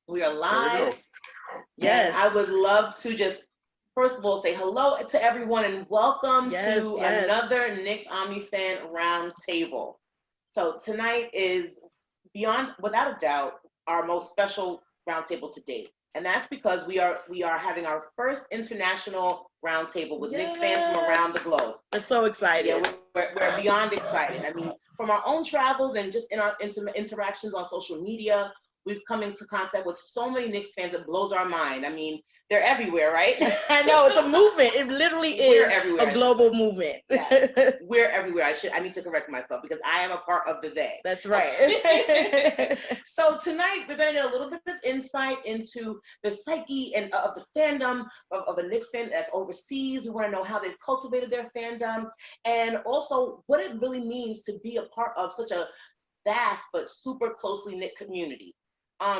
We are live. Yes. And I would love to just, first of all, say hello to everyone and welcome to another Knicks Omni Fan Roundtable. So tonight is beyond, without a doubt, our most special roundtable to date. And that's because we are having our first international roundtable with Knicks fans from around the globe. We're so excited. Yeah, we're beyond excited. I mean, from our own travels and just in our interactions on social media, we've come into contact with so many Knicks fans, it blows our mind. I mean, they're everywhere, right? I know, it's a movement. It literally is a global movement. Yeah. We're everywhere. I need to correct myself because I am a part of the they. That's right. So tonight, we're going to get a little bit of insight into the psyche and of the fandom of a Knicks fan that's overseas. We want to know how they've cultivated their fandom and also what it really means to be a part of such a vast but super closely knit community.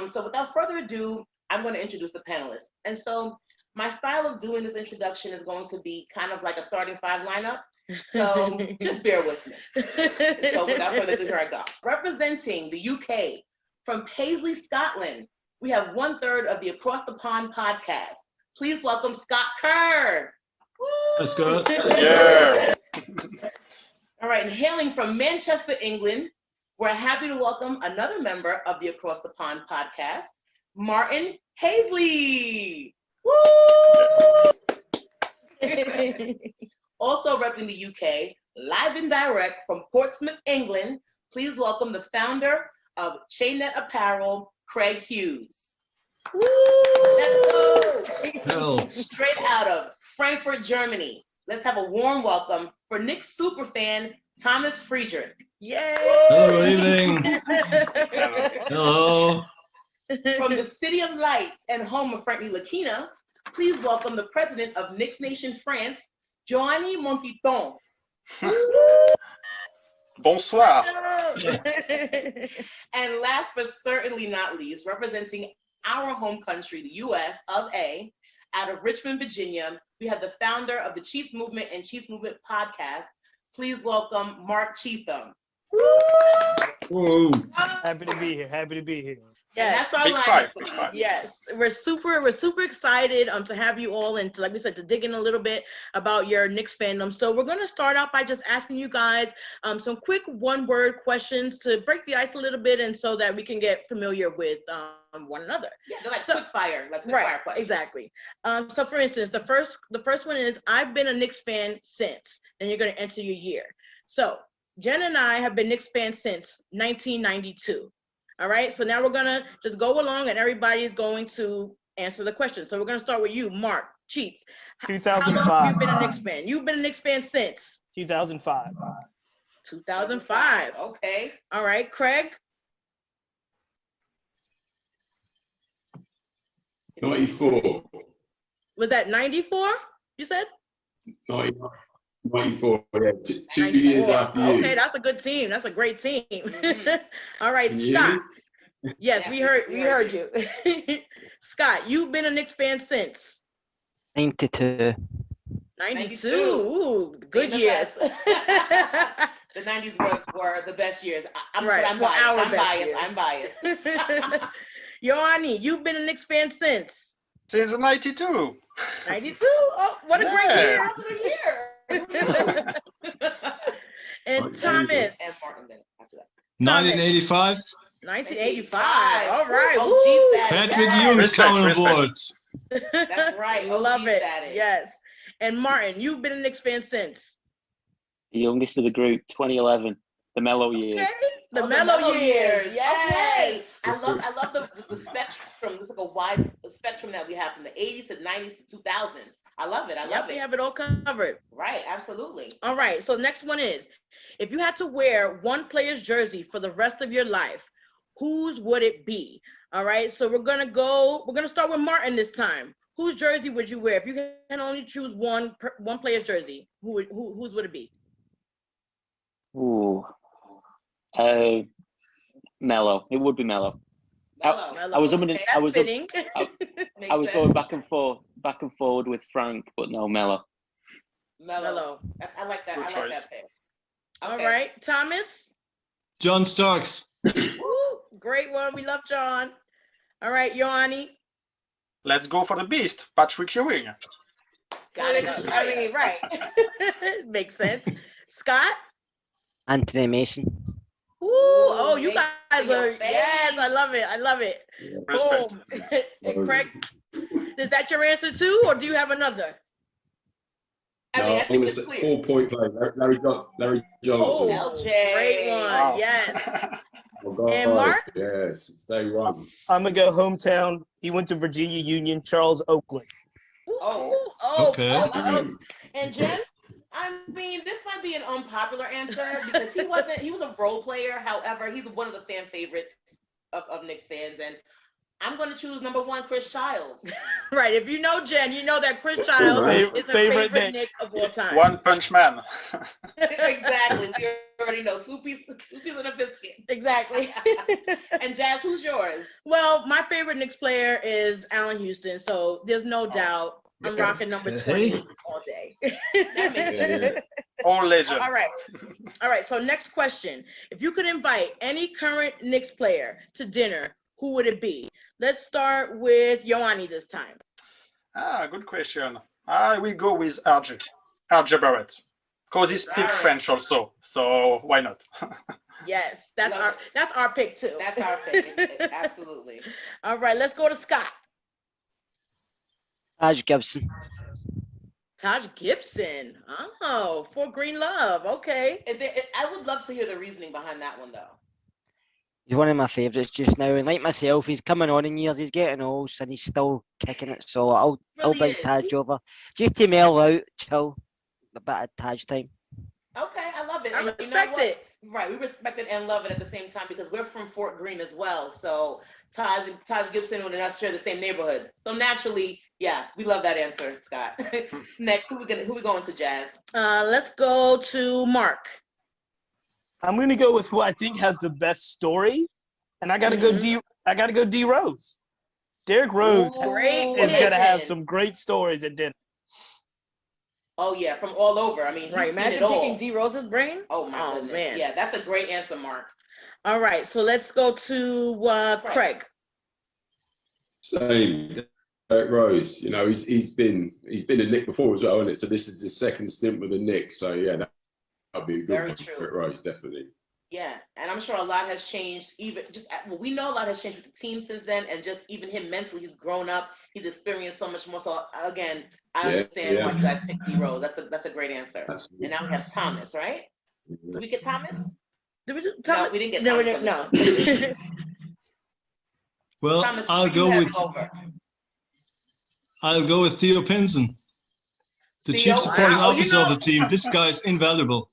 So without further ado, I'm going to introduce the panelists. And so my style of doing this introduction is going to be kind of like a starting five lineup. So just bear with me. So without further ado, here I go. Representing the UK from Paisley, Scotland, we have 1/3 of the Across the Pond podcast. Please welcome Scott Kerr. Let's go. Yeah. All right, and hailing from Manchester, England, we're happy to welcome another member of the Across the Pond podcast, Martin Haisley. Woo! Also representing the UK, live and direct from Portsmouth, England, please welcome the founder of ChainNetApparel, Craig Hughes. Woo! Let's go! Hell. Straight out of Frankfurt, Germany. Let's have a warm welcome for Knicks superfan, Thomas Freidrich. Yay! Hello, evening. Hello. From the City of Lights and home of Frankie Lakina, please welcome the president of Knicks Nation France, Johanny Montiton. Bonsoir. And last but certainly not least, representing our home country, the U.S.A, out of Richmond, Virginia, we have the founder of the Chiefs Movement and Chiefs Movement podcast. Please welcome Marc Cheatham. Whoa. Happy to be here. Happy to be here. Yes, that's our lineup. Yes, we're super excited to have you all and to, like we said, to dig in a little bit about your Knicks fandom. So we're going to start off by just asking you guys some quick one-word questions to break the ice a little bit and so that we can get familiar with one another. Yeah, they're like quick fire questions. Exactly. So for instance, the first one is, I've been a Knicks fan since, and you're going to enter your year. So Jenn and I have been Knicks fans since 1992. All right, so now we're gonna just go along and everybody's going to answer the question. So we're gonna start with you, Marc Cheats. 2005. How long have you been a Knicks fan? You've been a Knicks fan since? 2005. 2005. Okay. All right, Craig? 94. Was that 94, you said? 94, yeah. Two years after you. Okay, that's a good team. That's a great team. Mm-hmm. All right, Scott. Yes, we heard you. Scott, you've been a Knicks fan since? 92. 92. Ooh, good years. The 90s were the best years. I'm biased. Johanny, you've been a Knicks fan since? Since 92. 92? Oh, what a great year. That was a year. And Thomas. And Martin then after that. 1985. 1985. All right. OG status. Patrick Hughes coming aboard. That's right. Love it. Status. Yes. And Martin, you've been a Knicks fan since? The youngest of the group, 2011, the mellow years. Okay. The mellow years. Yes. Okay. I love the spectrum. It's like a wide spectrum that we have from the 80s to 90s to 2000s. I love it. I love it. We have it all covered. Right. Absolutely. All right. So the next one is, if you had to wear one player's jersey for the rest of your life, whose would it be? All right. So we're gonna start with Martin this time. Whose jersey would you wear if you can only choose one player's jersey? Whose would it be? Ooh, Mellow. It would be Mellow. I was fitting. I was going back and forward with Frank, but no, Mellow. Mellow. I like that. Good I like choice. that pick. All Okay. right, Thomas. John Starks. Woo, great one. We love John. All right, Johanny. Let's go for the beast, Patrick Ewing. Got it. I mean, right. Makes sense. Scott? Anthony Mason. Ooh, oh, you Mason guys in your are, yes, face. I love it. I love it. Respect. Boom. And Craig, is that your answer too, or do you have another? I mean, No, I I'm think going it's to say clear. 4-point play. Larry Johnson. Oh, LJ. great one. Wow. Yes. Oh, God. And Marc? Yes, it's day one. I'm gonna go hometown. He went to Virginia Union. Charles Oakley. Oh, Okay. And Jen? I mean, this might be an unpopular answer because he was a role player. However, he's one of the fan favorites of Knicks fans. And I'm going to choose number 1, Chris Childs. Right. If you know Jen, you know that Chris Childs is her favorite Knick of all time. One Punch Man. Exactly. We already know two pieces of a biscuit. Exactly. And Jazz, who's yours? Well, my favorite Knicks player is Allen Houston, so there's no doubt I'm Yes. rocking number 20 all day. That makes sense. All legend. All right. All right. So next question. If you could invite any current Knicks player to dinner, who would it be? Let's start with Johanny this time. Good question. I will go with RJ Barrett. Because he speaks French also. So why not? Yes, that's our pick too. That's our pick. Absolutely. All right, let's go to Scott. Taj Gibson. Taj Gibson. Oh, for Green Love. Okay. I would love to hear the reasoning behind that one, though. He's one of my favourites just now, and like myself, he's coming on in years. He's getting old, and he's still kicking it. So I'll Really bring is. Taj over just to mail out, chill, a bit of Taj time. Okay, I love it. I And respect it. Right, we respect it and love it at the same time because we're from Fort Greene as well. So Taj Gibson and us share the same neighborhood. So naturally, yeah, we love that answer, Scott. Next, who we going to, Jazz? Let's go to Marc. I'm gonna go with who I think has the best story, and I gotta go D Rose. Derrick Rose Great is gonna have pick. some great stories at dinner. Oh yeah, from all over. I mean, Right, he's seen imagine it all. picking D Rose's brain. Oh my goodness. Man. Yeah, that's a great answer, Marc. All right, so let's go to Craig. Same. Derrick Rose, you know, he's been a Knick before as well, isn't it? So this is his second stint with the Knicks. So yeah, that'd be a good Very one. true. Derrick Rose, definitely. Yeah, and I'm sure a lot has changed. We know a lot has changed with the team since then, and just even him mentally, he's grown up. He's experienced so much more. So again, I understand why you guys picked D Rose. That's a great answer. Absolutely. And now we have Thomas, right? Did we get Thomas? Did we do No, Thomas? we didn't get No, we Thomas. didn't. No. Well, Thomas, I'll who do you go have with over? Theo Pinson, the Theo? chief supporting Wow, officer of the team. This guy is invaluable.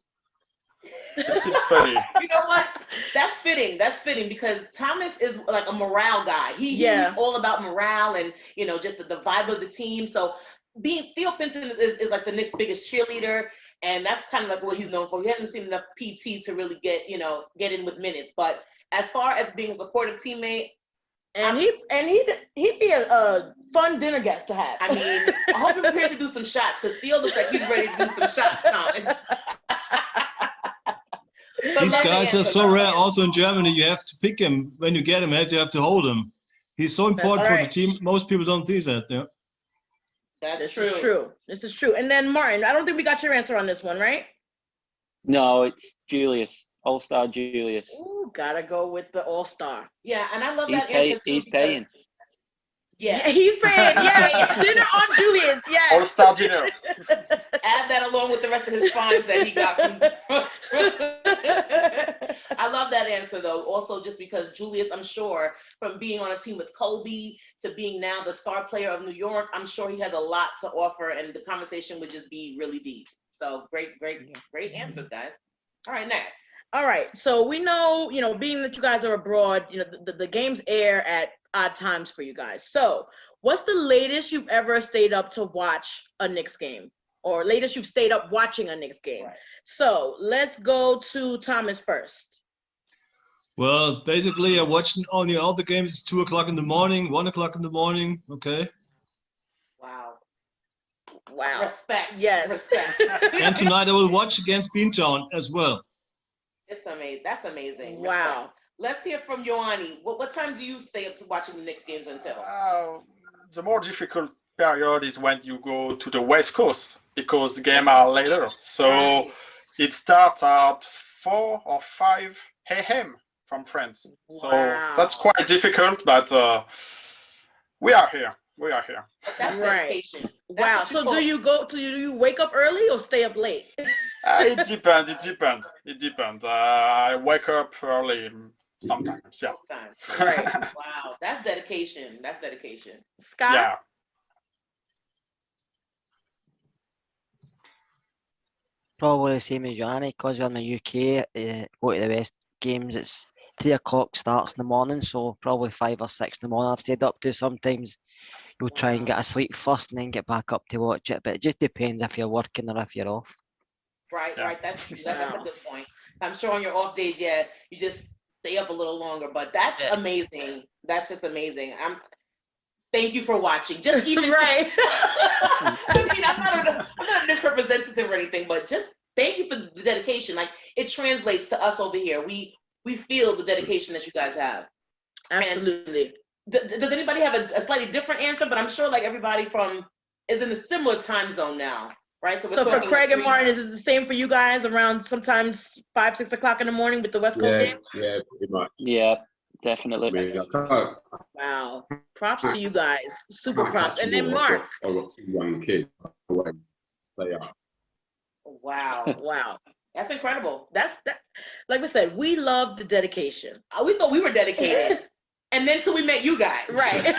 This is funny. You know what? That's fitting. That's fitting because Thomas is like a morale guy. He's all about morale and just the vibe of the team. So Theo Pinson is like the Knicks' biggest cheerleader, and that's kind of like what he's known for. He hasn't seen enough PT to really get in with minutes. But as far as being a supportive teammate, And he'd be a fun dinner guest to have. I mean, I hope you're prepared to do some shots because Theo looks like he's ready to do some shots, Thomas. These guys are so rare. Also in Germany, you have to pick him when you get him. You have to hold him. He's so important for the team. Most people don't see that. Yeah. That's true. This is true. And then Martin, I don't think we got your answer on this one, right? No, it's Julius. All-Star Julius. Ooh, gotta go with the All-Star. Yeah, and I love that answer too. He's paying. Yeah, he's paying. Yeah, dinner on Julius. Yeah. All-Star dinner. Add that along with the rest of his fines that he got from. I love that answer though. Also, just because Julius, I'm sure, from being on a team with Kobe to being now the star player of New York, I'm sure he has a lot to offer, and the conversation would just be really deep. So great answers, guys. All right, next. All right, so we know, being that you guys are abroad, the games air at odd times for you guys. So what's the latest you've ever stayed up to watch a Knicks game, or latest you've stayed up watching a Knicks game? Right. So let's go to Thomas first. Well, basically, I watched only all the games 2 o'clock in the morning, 1 o'clock in the morning. Okay. Wow. Respect. Yes. Respect. And tonight I will watch against Beantown as well. It's amazing. That's amazing. Wow. Let's hear from Johanny. What time do you stay up to watching the Knicks games until? The more difficult period is when you go to the West Coast because the games are later. So it starts at 4 or 5 a.m. from France. So that's quite difficult, but we are here. We are here. That's dedication. Wow. So do you wake up early or stay up late? It depends. It depends. I wake up early sometimes. Yeah. Right. Wow. That's dedication. Scott? Yeah. Probably the same as Johanny, because we're in the UK, go to the West games, it's 3 o'clock starts in the morning, so probably 5 or 6 in the morning I've stayed up to. Sometimes you'll try and get a sleep first and then get back up to watch it, but it just depends if you're working or if you're off. Right, that's true. That's a good point. I'm sure on your off days, you just stay up a little longer, but that's amazing. That's just amazing. Thank you for watching. Just even right. I mean, I'm not a Knicks representative or anything, but just thank you for the dedication. Like, it translates to us over here. We feel the dedication that you guys have. Absolutely. Does anybody have a slightly different answer? But I'm sure like everybody is in a similar time zone now, right? So for Craig and Martin, is it the same for you guys around sometimes 5, 6 o'clock in the morning with the West Coast games? Yeah, pretty much. Yeah, definitely. Wow. Props to you guys. Super props. And then Marc. I've got 2 young kids. They are. Wow. That's incredible. That. Like we said, we love the dedication. We thought we were dedicated. And then till we met you guys. Right.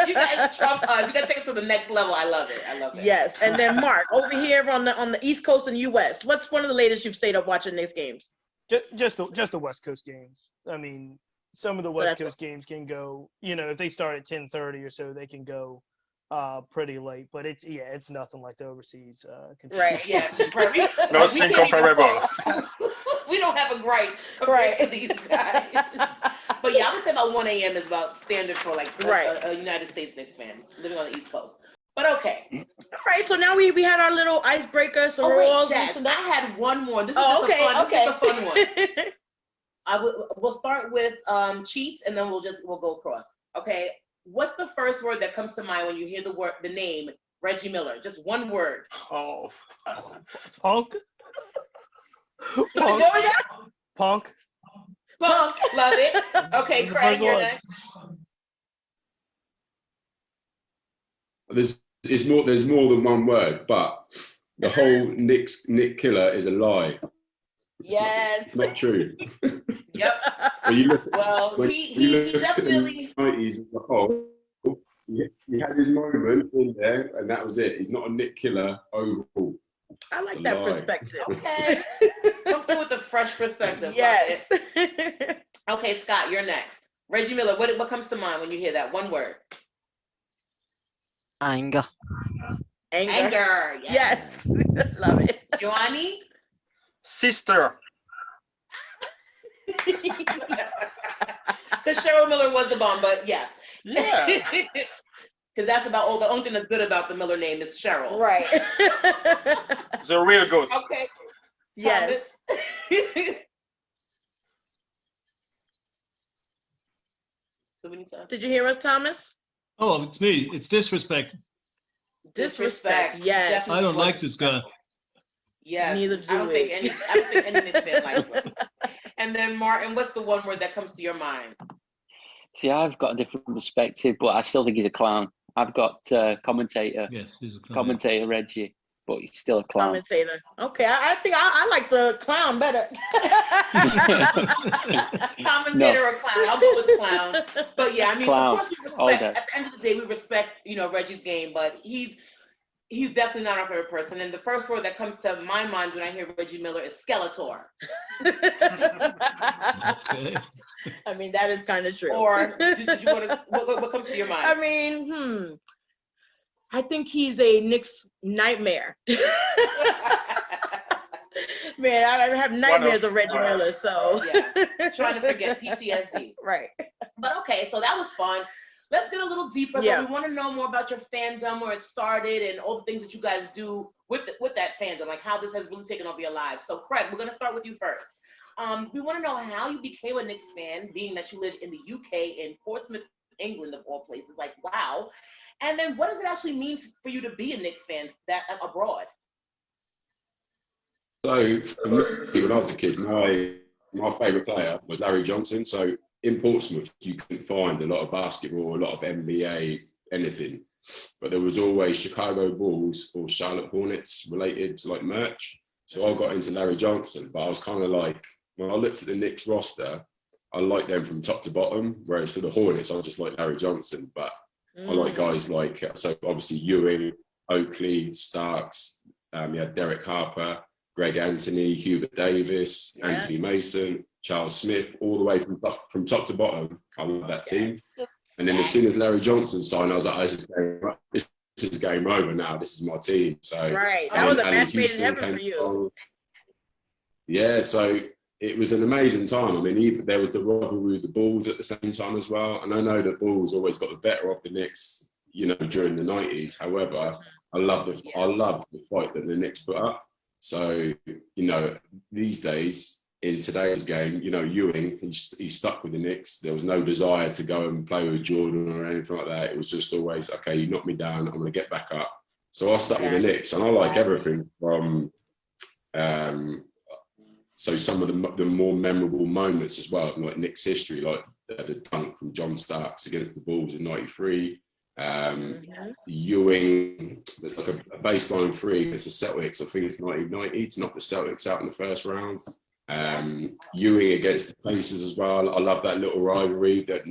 You guys trump us. You gotta take it to the next level. I love it. Yes. And then Marc, over here on the East Coast and US, what's one of the latest you've stayed up watching Knicks games? Just the West Coast games. I mean, some of the West Coast games can go, if they start at 10:30 or so, they can go pretty late. But it's nothing like the overseas control. Right, yes. Right. Nothing comparable. We don't have a gripe compared to these guys. But yeah, I would say about 1 a.m. is about standard for like a United States Knicks fan living on the East Coast. But okay. All right, so now we had our little icebreaker. So Jazz, I had one more. This is just a fun one. We'll start with Cheats, and then we'll go across. Okay. What's the first word that comes to mind when you hear the name Reggie Miller? Just one word. Punk. Punk. Love it. Okay, Craig, you're next. There's more than one word, but the whole Nick killer is a lie. It's not true. Yep. He definitely. The 90s as a whole, he had his moment in there, and that was it. He's not a Nick killer overall. I like that perspective. Okay. Come through with the fresh perspective. Yes. Okay, Scott, you're next. Reggie Miller, what comes to mind when you hear that one word? Anger. Yes. Love it. Johanny? Sister. Because Cheryl Miller was the bomb, but yeah. Because that's about the only thing that's good about the Miller name is Cheryl. Right. The real good. Okay. Yes. Did you hear us, Thomas? Oh, it's me. It's disrespect. Disrespect. Yes. I don't like this guy. Yes. Neither do I don't think any Knicks fan likes him. And then Martin, what's the one word that comes to your mind? See, I've got a different perspective, but I still think he's a clown. I've got commentator. Yes, he's a clown. Commentator Reggie, but he's still a clown. Commentator. Okay, I think I like the clown better. Commentator or clown? I'll go with clown. But yeah, I mean, clown. Of course we respect. At the end of the day, we respect, Reggie's game, but he's definitely not our favorite person. And the first word that comes to my mind when I hear Reggie Miller is Skeletor. Okay. I mean, that is kind of true. Or did you want to? What comes to your mind? I mean, I think he's a Knicks nightmare. Man, I have nightmares of Reggie Miller. So trying to forget PTSD. Right. But okay, so that was fun. Let's get a little deeper. Yeah. We want to know more about your fandom, where it started, and all the things that you guys do with that fandom, like how this has really taken over your lives. So, Craig, we're going to start with you first. We want to know how you became a Knicks fan, being that you live in the UK, in Portsmouth, England, of all places. Like, wow. And then what does it actually mean for you to be a Knicks fan abroad? So for me, when I was a kid, my favourite player was Larry Johnson. So in Portsmouth, you couldn't find a lot of basketball, a lot of NBA, anything. But there was always Chicago Bulls or Charlotte Hornets related to like merch. So I got into Larry Johnson, but I was kind of like, when I looked at the Knicks roster, I liked them from top to bottom. Whereas for the Hornets, I just like Larry Johnson. But I like guys like, so obviously Ewing, Oakley, Starks, you had Derek Harper, Greg Anthony, Hubert Davis, Anthony Mason, Charles Smith, all the way from top to bottom. I love that team. And then as soon as Larry Johnson signed, I was like, this is game over now. This is my team. So that was a match made in heaven for you. Yeah, so it was an amazing time. I mean, even there was the rivalry with the Bulls at the same time as well. And I know the Bulls always got the better of the Knicks, you know, during the 90s. However, I love the fight that the Knicks put up. So, you know, these days, in today's game, you know, Ewing, he's stuck with the Knicks. There was no desire to go and play with Jordan or anything like that. It was just always, okay, you knocked me down, I'm going to get back up. So I stuck with the Knicks, and I like everything from, so some of the more memorable moments as well, like Knicks history, like the dunk from John Starks against the Bulls in ewing, there's like a baseline three against the Celtics, I think it's 1990, to knock the Celtics out in the first round. Ewing against the Pacers as well. I love that little rivalry that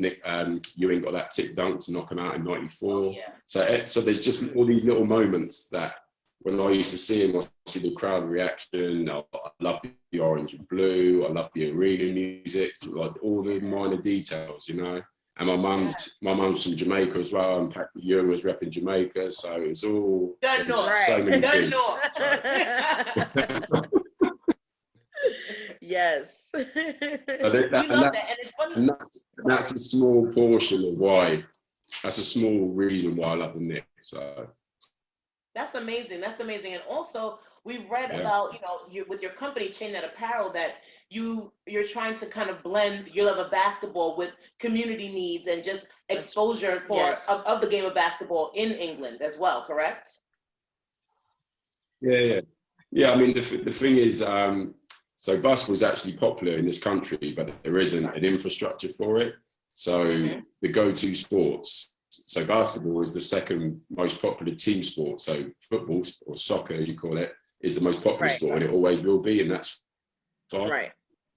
Ewing got that tip dunk to knock him out in 94. So there's just all these little moments that when I used to see him, I see the crowd reaction. I love the orange and blue. I love the arena music, like all the minor details, you know. And my mum's from Jamaica as well, and Patrick Ewing was repping Jamaica, so it was all so many things. Yes. That's a small portion of why. That's a small reason why I love the Knicks. So. That's amazing. That's amazing. And also, we've read about, you know, with your company, ChainNetApparel, that you're trying to kind of blend your love of basketball with community needs and just exposure of the game of basketball in England as well, correct? Yeah. I mean, the thing is, so basketball is actually popular in this country, but there isn't an infrastructure for it. So the go-to sports. So basketball is the second most popular team sport. So football, or soccer as you call it, is the most popular sport, and it always will be, and that's fine. Right.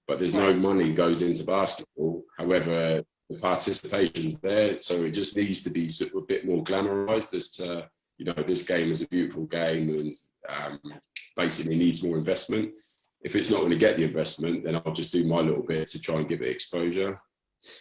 But there's no money goes into basketball. However, the participation's there, so it just needs to be sort of a bit more glamorized as to, you know, this game is a beautiful game and basically needs more investment. If it's not going to get the investment, then I'll just do my little bit to try and give it exposure.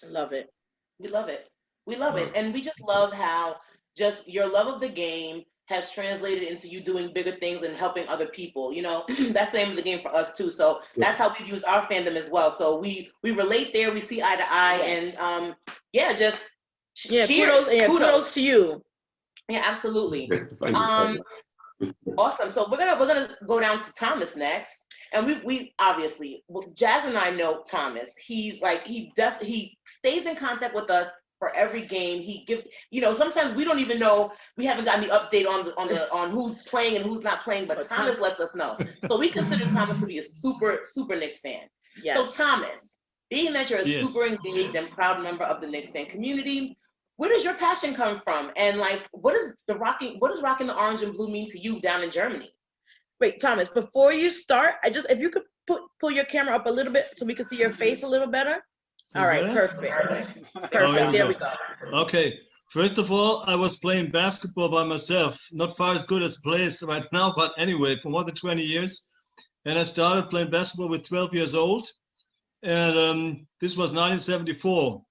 I love it. We love it. We love it. And we just love how just your love of the game has translated into you doing bigger things and helping other people. You know, that's the name of the game for us too. So that's how we've used our fandom as well. So we relate there, we see eye to eye, and kudos to you. Yeah, absolutely. Awesome. So we're gonna go down to Thomas next. And we obviously, Jazz and I know Thomas. He's like, he stays in contact with us for every game. He gives, you know, sometimes we don't even know, we haven't gotten the update on who's playing and who's not playing, but Thomas lets us know. So we consider Thomas to be a super Knicks fan. Yes. So Thomas, being that you're a super engaged and proud member of the Knicks fan community, where does your passion come from? And like, what does rocking the orange and blue mean to you down in Germany? Wait, Thomas, before you start, if you could pull your camera up a little bit so we can see your face a little better. All right, perfect. There we go. Okay. First of all, I was playing basketball by myself, not far as good as players right now, but anyway, for more than 20 years. And I started playing basketball with 12 years old. And this was 1974,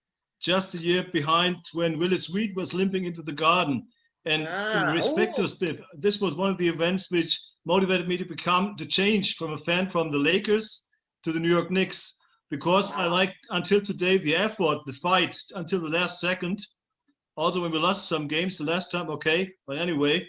just a year behind when Willis Reed was limping into the Garden. And in respect to this was one of the events which motivated me to change from a fan from the Lakers to the New York Knicks, because I liked until today the effort, the fight until the last second. Also, when we lost some games the last time, okay, but anyway.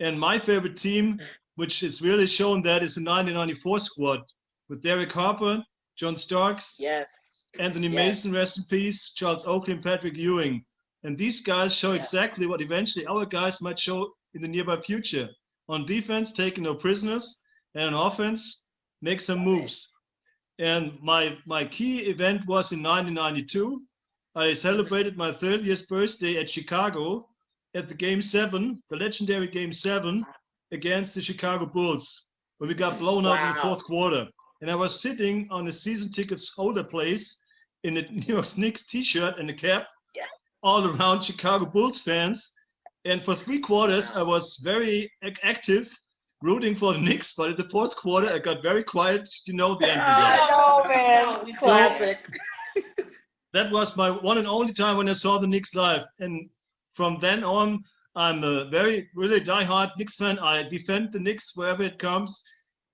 And my favorite team, which is really shown that, is the 1994 squad with Derek Harper, John Starks, Yes. Anthony Yes. Mason, rest in peace, Charles Oakley, and Patrick Ewing. And these guys show exactly what eventually our guys might show in the nearby future. On defense, taking no prisoners, and on offense, make some moves. And my key event was in 1992. I celebrated my 30th birthday at Chicago at the Game 7, the legendary Game 7 against the Chicago Bulls, when we got blown out in the fourth quarter. And I was sitting on a season tickets holder place in a New York Knicks t-shirt and a cap, all around Chicago Bulls fans. And for 3 quarters, I was very active, rooting for the Knicks. But in the fourth quarter, I got very quiet. You know the end result. I know, man. Classic. That was my one and only time when I saw the Knicks live. And from then on, I'm a really diehard Knicks fan. I defend the Knicks wherever it comes.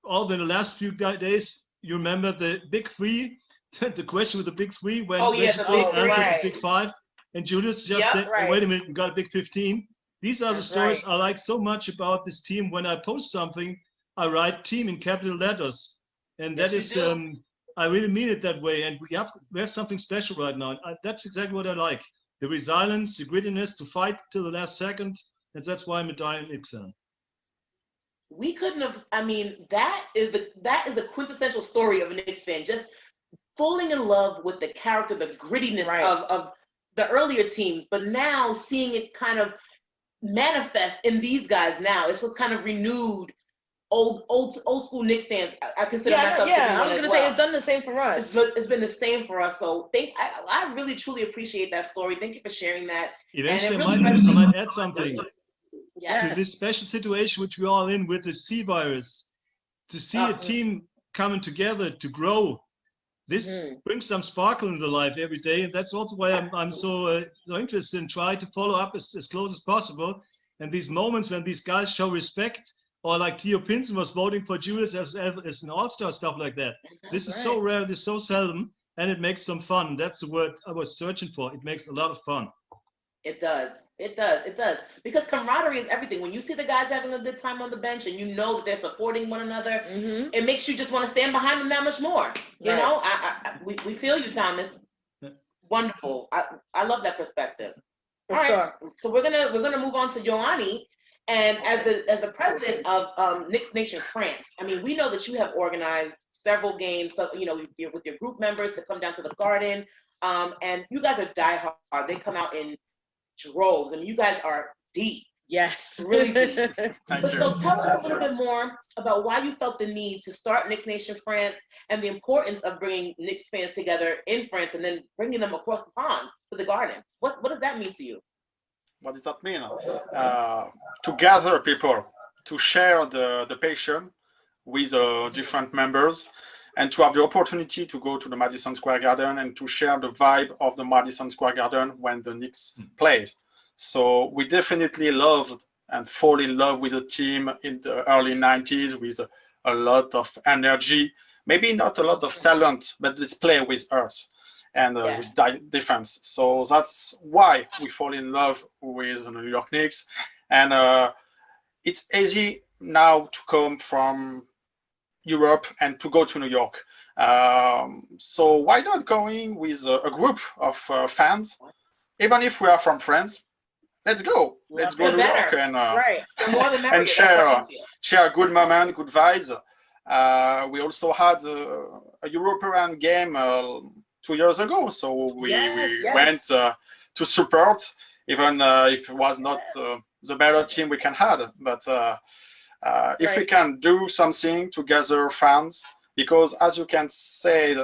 All in the last few days, you remember the Big Three, the question with the Big Three when the Big Five, and Julius just said, oh, wait a minute, we got a Big 15. These are the stories I like so much about this team. When I post something, I write team in capital letters. And that is, I really mean it that way. And we have something special right now. That's exactly what I like. The resilience, the grittiness to fight till the last second. And that's why I'm a dying Knicks fan. We couldn't have, I mean, that is a quintessential story of a Knicks fan. Just falling in love with the character, the grittiness of the earlier teams, but now seeing it kind of manifest in these guys now. It's just kind of renewed old school Knicks fans. I consider myself to be one I was going to say it's done the same for us. It's been the same for us. So I really truly appreciate that story. Thank you for sharing that. Eventually, I might add something. To this special situation which we're all in with the C virus, to see a team coming together to grow, this brings some sparkle into life every day, and that's also why I'm so interested in trying to follow up as close as possible. And these moments when these guys show respect, or like Theo Pinson was voting for Julius as an all-star, stuff like that. This is so rare, this is so seldom, and it makes some fun. That's the word I was searching for. It makes a lot of fun. It does. It does. It does. Because camaraderie is everything. When you see the guys having a good time on the bench and you know that they're supporting one another, it makes you just want to stand behind them that much more. You know, we feel you, Thomas. Wonderful. I love that perspective. All right. So we're gonna move on to Johanny. And as the president of Knicks Nation France, I mean, we know that you have organized several games, so, you know, with your group members to come down to the Garden. And you guys are diehard. They come out in droves. I mean, you guys are deep. Yes. Really deep. So tell us a little bit more about why you felt the need to start Knicks Nation France and the importance of bringing Knicks fans together in France and then bringing them across the pond to the Garden. What does that mean to you? What does that mean? To gather people, to share the passion with different members, and to have the opportunity to go to the Madison Square Garden and to share the vibe of the Madison Square Garden when the Knicks plays. So we definitely loved and fall in love with the team in the early 90s with a lot of energy, maybe not a lot of talent, but it's play with us and with defense. So that's why we fall in love with the New York Knicks. And it's easy now to come from Europe and to go to New York. So why not going with a group of fans, even if we are from France? Let's go. Let's go to New York and share good moment, good vibes. We also had a European game 2 years ago, so we went to support, even if it was not the better team we can have. But if we can do something to gather fans, because as you can say,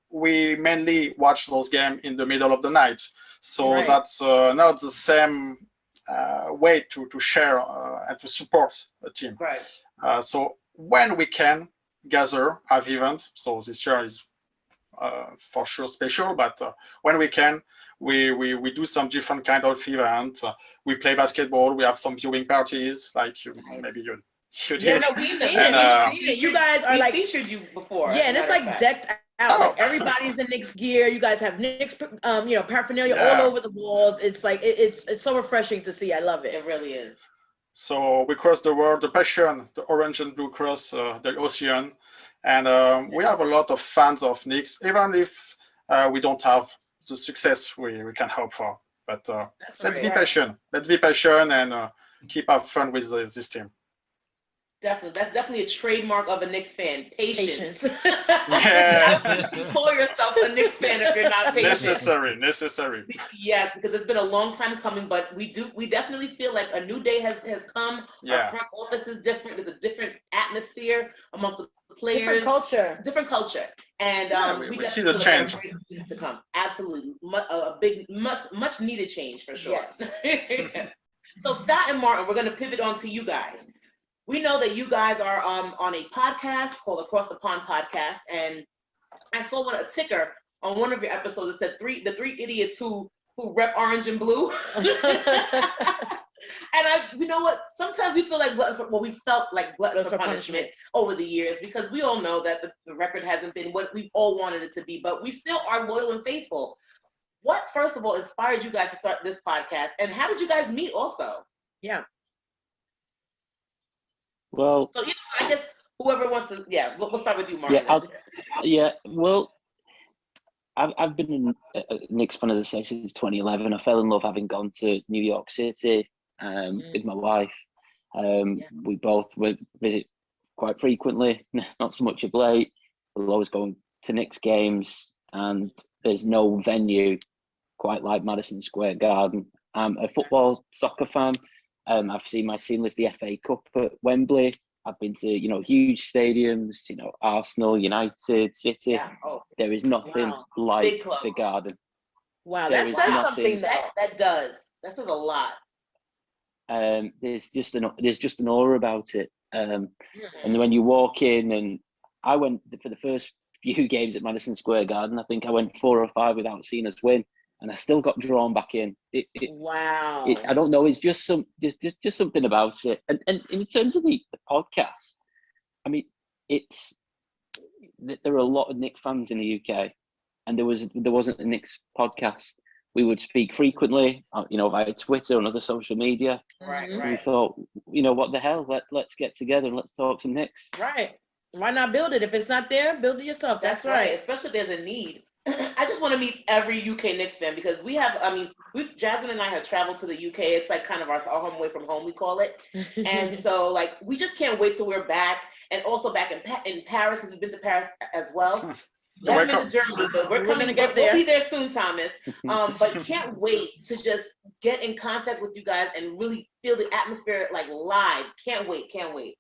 we mainly watch those games in the middle of the night. So that's not the same way to share and to support a team. So when we can gather, have event, so this year is for sure special, but when we can, we do some different kind of event. We play basketball. We have some viewing parties, like maybe you did. Yeah, no, we've seen it. You guys are like featured you before. Yeah, and it's like decked out. Like everybody's in Knicks gear. You guys have Knicks, paraphernalia all over the walls. It's like it's so refreshing to see. I love it. It really is. So we cross the world, the passion, the orange and blue cross the ocean, And we have a lot of fans of Knicks, even if we don't have the success we can hope for. But let's be patient. Let's be patient and keep up fun with this team. Definitely. That's definitely a trademark of a Knicks fan. Patience. Yeah. Call yourself a Knicks fan if you're not patient. Necessary. Yes, because it's been a long time coming, but we definitely feel like a new day has come. Yeah. Our front office is different. There's a different atmosphere amongst the players. Different culture. And we see the change to come. Absolutely. A big, much needed change for sure. Yes. So Scott and Martin, we're going to pivot on to you guys. We know that you guys are on a podcast called Across the Pond Podcast, and I saw a ticker on one of your episodes that said the three idiots who rep orange and blue. And you know what? Sometimes we feel like we felt like glutton for punishment over the years, because we all know that the record hasn't been what we all wanted it to be, but we still are loyal and faithful. What, first of all, inspired you guys to start this podcast, and how did you guys meet also? Yeah. Well, so I guess whoever wants to, we'll start with you, Marc. Well, I've been a Knicks fan, as I say, since 2011. I fell in love having gone to New York City with my wife. We both visit quite frequently, not so much of late. We'll always go to Knicks games, and there's no venue quite like Madison Square Garden. I'm a soccer fan. I've seen my team lift the FA Cup at Wembley. I've been to, huge stadiums, Arsenal, United, City. Yeah. There is nothing like the Garden. Wow, that says something. That does. That says a lot. There's just an aura about it. And when you walk in, and I went for the first few games at Madison Square Garden, I think I went 4 or 5 without seeing us win, and I still got drawn back in. Wow. I don't know. It's just something about it. And in terms of the podcast, I mean, there are a lot of Knicks fans in the UK, and there wasn't a Knicks podcast. We would speak frequently, via Twitter and other social media. Right. We thought, what the hell? Let's get together and let's talk some Knicks. Right. Why not build it? If it's not there, build it yourself. That's right. Especially if there's a need. I just want to meet every UK Knicks fan, because Jasmine and I have traveled to the UK. It's like kind of our home away from home, we call it. And so we just can't wait till we're back, and also back in Paris, because we've been to Paris as well. We haven't been to Germany, but we're coming to get there. We'll be there soon, Thomas. But can't wait to just get in contact with you guys and really feel the atmosphere live. Can't wait.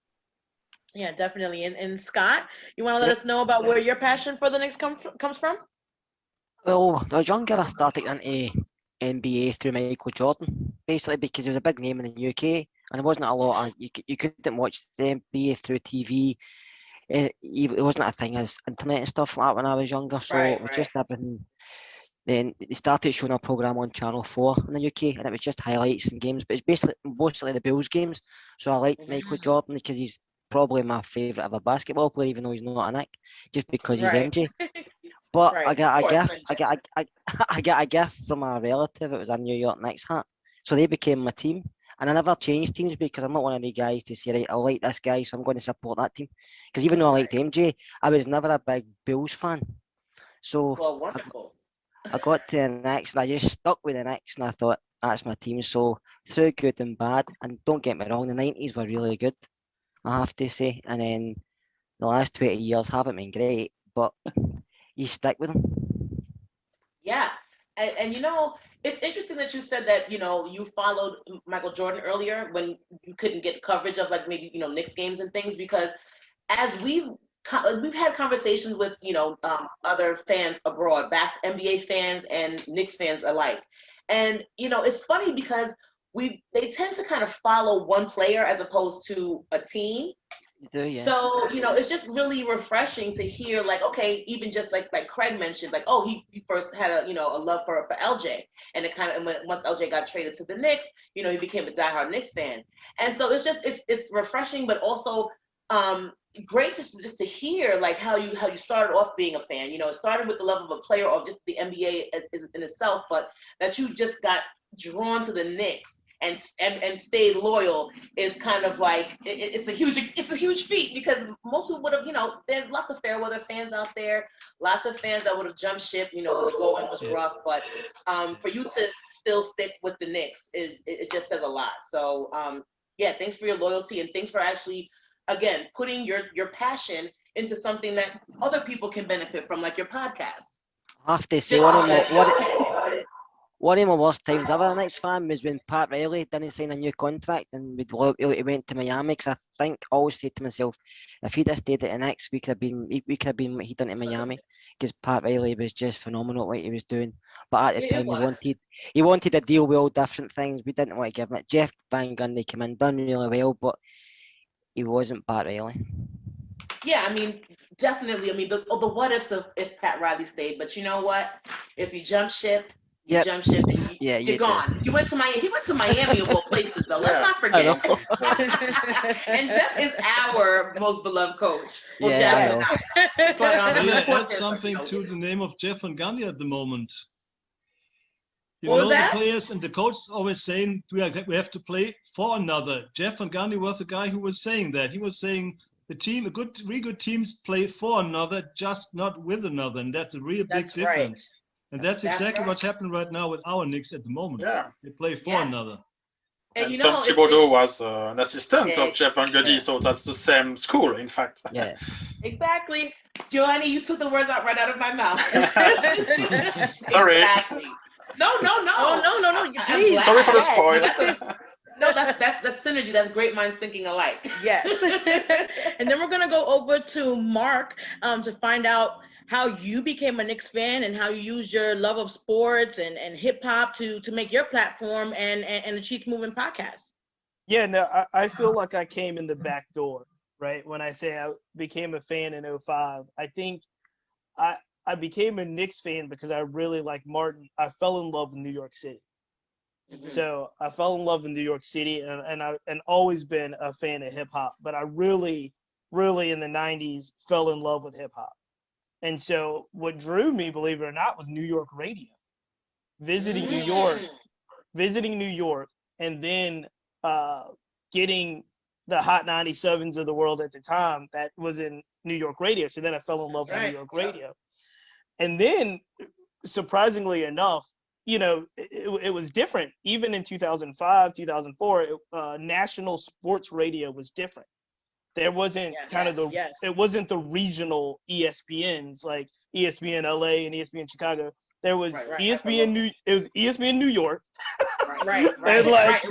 Yeah, definitely. And Scott, you want to let us know about where your passion for the Knicks comes from? Well, when I was younger, I started into NBA through Michael Jordan, basically because he was a big name in the UK, and there wasn't a lot of, you couldn't watch the NBA through TV. It wasn't a thing as internet and stuff like that when I was younger, so it was just everything. Then they started showing a programme on Channel 4 in the UK, and it was just highlights and games, but it's basically mostly the Bulls games. So I like Michael Jordan because he's probably my favourite ever basketball player, even though he's not a Knick, just because he's MJ. But I get a gift from a relative. It was a New York Knicks hat, so they became my team. And I never changed teams because I'm not one of the guys to say, right, I like this guy, so I'm going to support that team. Because even though I liked MJ, I was never a big Bulls fan. So I got to the Knicks, and I just stuck with the Knicks, and I thought, that's my team. So through good and bad, and don't get me wrong, the 90s were really good, I have to say. And then the last 20 years haven't been great, but you stick with them. Yeah. And it's interesting that you said that, you followed Michael Jordan earlier when you couldn't get coverage of maybe, Knicks games and things, because as we've had conversations with, other fans abroad, NBA fans and Knicks fans alike. And, it's funny because they tend to kind of follow one player as opposed to a team. Yeah. So, it's just really refreshing to hear, okay, even just like Craig mentioned, he first had a love for LJ, and it kind of, once LJ got traded to the Knicks, he became a diehard Knicks fan. And so it's refreshing, but also great just to hear how you started off being a fan. It started with the love of a player or just the NBA in itself, but that you just got drawn to the Knicks. and stayed loyal is kind of like it's a huge feat, because most people would have, there's lots of fair weather fans out there, lots of fans that would have jumped ship, when the going was rough, but for you to still stick with the Knicks it just says a lot. So yeah, thanks for your loyalty, and thanks for actually, again, putting your passion into something that other people can benefit from, like your podcast. I have to say, one of my worst times ever as a Knicks fan was when Pat Riley didn't sign a new contract and he went to Miami, because I think I always say to myself, if he'd have stayed at the Knicks, we could have been what he done to Miami, because Pat Riley was just phenomenal what he was doing. But at the time he wanted to deal with all different things. We didn't want to give him it. Jeff Van Gundy came in, done really well, but he wasn't Pat Riley. Yeah, I mean, definitely. I mean, the what ifs of if Pat Riley stayed, but you know what? If you jump ship, jump ship, and you're gone. He went to Miami of all places, though. Let's not forget. And Jeff is our most beloved coach. Well, Jeff is not. But add something to the name of Jeff Van Gundy at the moment. The players and the coaches always saying we have to play for another. Jeff Van Gundy was the guy who was saying that. He was saying really good teams play for another, just not with another, and that's a real big difference. And that's exactly what's happening right now with our Knicks at the moment. Yeah. They play for another. And Tom Thibodeau was an assistant of Jeff Van Gundy, so that's the same school, in fact. Yeah. Exactly. Johanny, you took the words right out of my mouth. Sorry. Exactly. No. Oh, no. Please. Sorry for the spoil. No, that's synergy. That's great minds thinking alike. Yes. And then we're gonna go over to Marc to find out how you became a Knicks fan and how you used your love of sports and hip hop to make your platform and the Cheatham Movement podcast. Yeah, no, I feel like I came in the back door, right? When I say I became a fan in 2005, I think I became a Knicks fan because I really like Martin. I fell in love with New York City. Mm-hmm. So I fell in love with New York City and always been a fan of hip hop, but I really, really in the 90s fell in love with hip hop. And so what drew me, believe it or not, was New York radio. Visiting New York, and then getting the Hot 97s of the world at the time that was in New York radio. So then I fell in love with New York radio. And then, surprisingly enough, it was different. Even in 2005, 2004, national sports radio was different. There wasn't it wasn't the regional ESPNs like ESPN LA and ESPN Chicago. There was ESPN it was ESPN New York. And like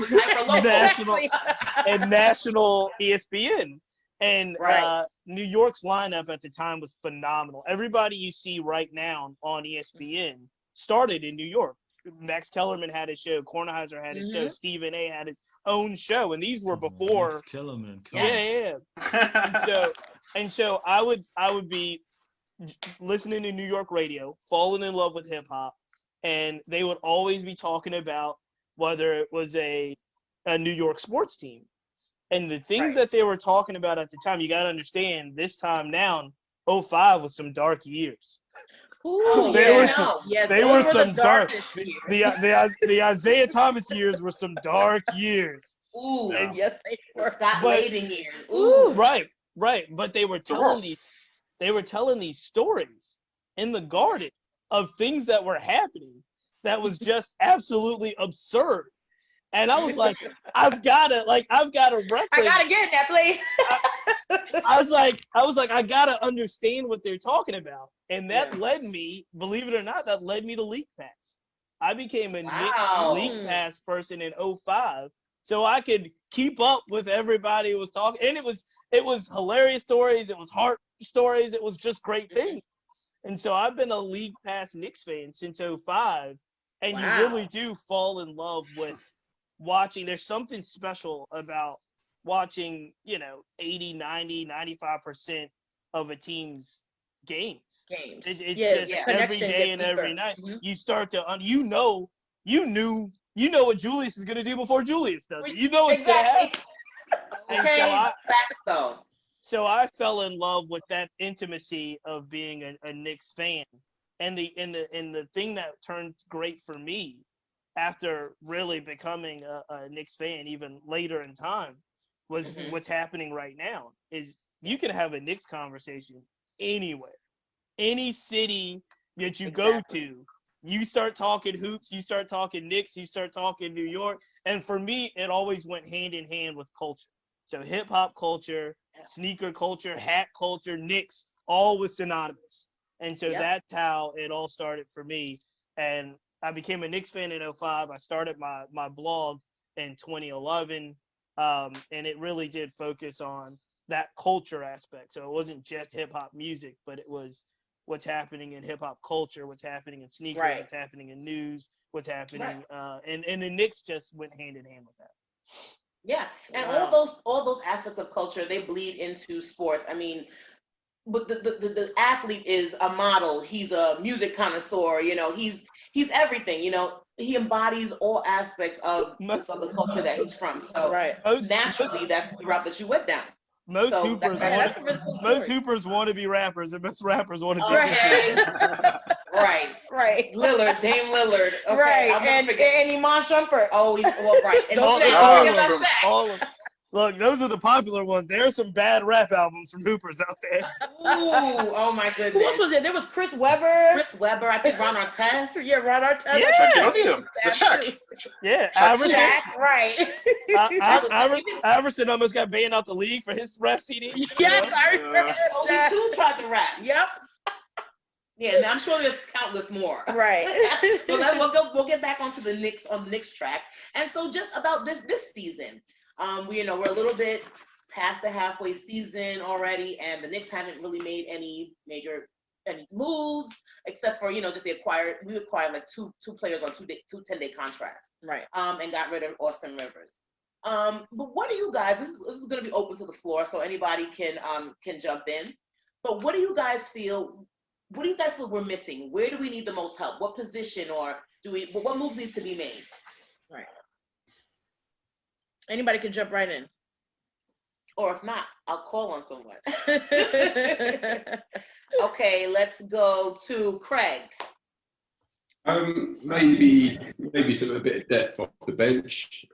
national ESPN. And New York's lineup at the time was phenomenal. Everybody you see right now on ESPN started in New York. Max Kellerman had his show. Kornheiser had his show. Stephen A. had his own show, and these were before. Max Kellerman. Yeah. And so I would be listening to New York radio, falling in love with hip hop, and they would always be talking about whether it was a New York sports team. And the things that they were talking about at the time, you got to understand, this time now, 2005 was some dark years. Ooh, they were some dark. The Isaiah Thomas years were some dark years. Ooh, yes, they were. Scott Layden years. Ooh, right. But they were telling these stories in the Garden of things that were happening that was just absolutely absurd. And I was like, I've got to reference. I gotta get that place. I was like, I gotta understand what they're talking about. And that led me, believe it or not, to League Pass. I became a Knicks League Pass person in 2005, so I could keep up with everybody who was talking. And it was hilarious stories, it was heart stories, it was just great things. And so I've been a League Pass Knicks fan since 2005, and you really do fall in love with watching. There's something special about watching, 80, 90, 95% of a team's games. It's just every day and every night. Mm-hmm. You start to, you know what Julius is going to do before Julius does it. You know it's going to happen. And so I fell in love with that intimacy of being a Knicks fan. And the thing that turned great for me after really becoming a Knicks fan even later in time was what's happening right now is you can have a Knicks conversation anywhere, any city that you go to. You start talking hoops, you start talking Knicks, you start talking New York. And for me, it always went hand in hand with culture. So hip hop culture, sneaker culture, hat culture, Knicks, all was synonymous. And so that's how it all started for me. And I became a Knicks fan in 2005. I started my blog in 2011. And it really did focus on that culture aspect. So it wasn't just hip hop music, but it was what's happening in hip hop culture, what's happening in sneakers, what's happening in news, what's happening, and the Knicks just went hand in hand with that. Yeah, and all those aspects of culture, they bleed into sports. I mean, but the athlete is a model. He's a music connoisseur. You know, he's everything. You know, he embodies all aspects of the culture that he's from. So naturally, that's the route that you went down. Most hoopers want to be rappers, and most rappers want to be right. Lillard, Dame Lillard, and Iman Shumpert. Oh, well, right. And all of them. Look, those are the popular ones. There's some bad rap albums from hoopers out there. Ooh, oh my goodness. Who else was it? There was Chris Webber. I think Ron Artest. Ron Artest. Yeah, Iverson. Right. Iverson almost got banned out the league for his rap CD. Yes, I remember. Only two tried to rap. Yep. Yeah, I'm sure there's countless more. Right. We'll get back onto the Knicks track. And so just about this season, we're a little bit past the halfway season already, and the Knicks haven't really made any moves except for we acquired like two players on two 10-day contracts, right? And got rid of Austin Rivers. But what do you guys? This is going to be open to the floor, so anybody can jump in. But what do you guys feel? What do you guys feel we're missing? Where do we need the most help? What position, or what moves needs to be made? Right. Anybody can jump right in. Or if not, I'll call on someone. Okay, let's go to Craig. Maybe a bit of depth off the bench.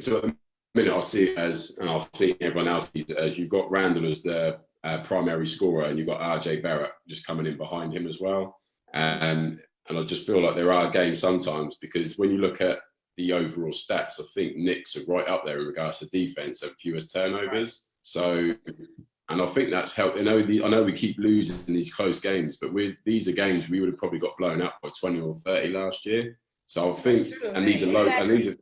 So at the minute I see it as, and I think everyone else sees it as, you've got Randall as the primary scorer, and you've got RJ Barrett just coming in behind him as well. And I just feel like there are games sometimes, because when you look at the overall stats, I think Knicks are right up there in regards to defense and fewest turnovers. Right. So, and I think that's helped. I know we keep losing in these close games, but these are games we would have probably got blown up by 20 or 30 last year. So I think, and these are low, and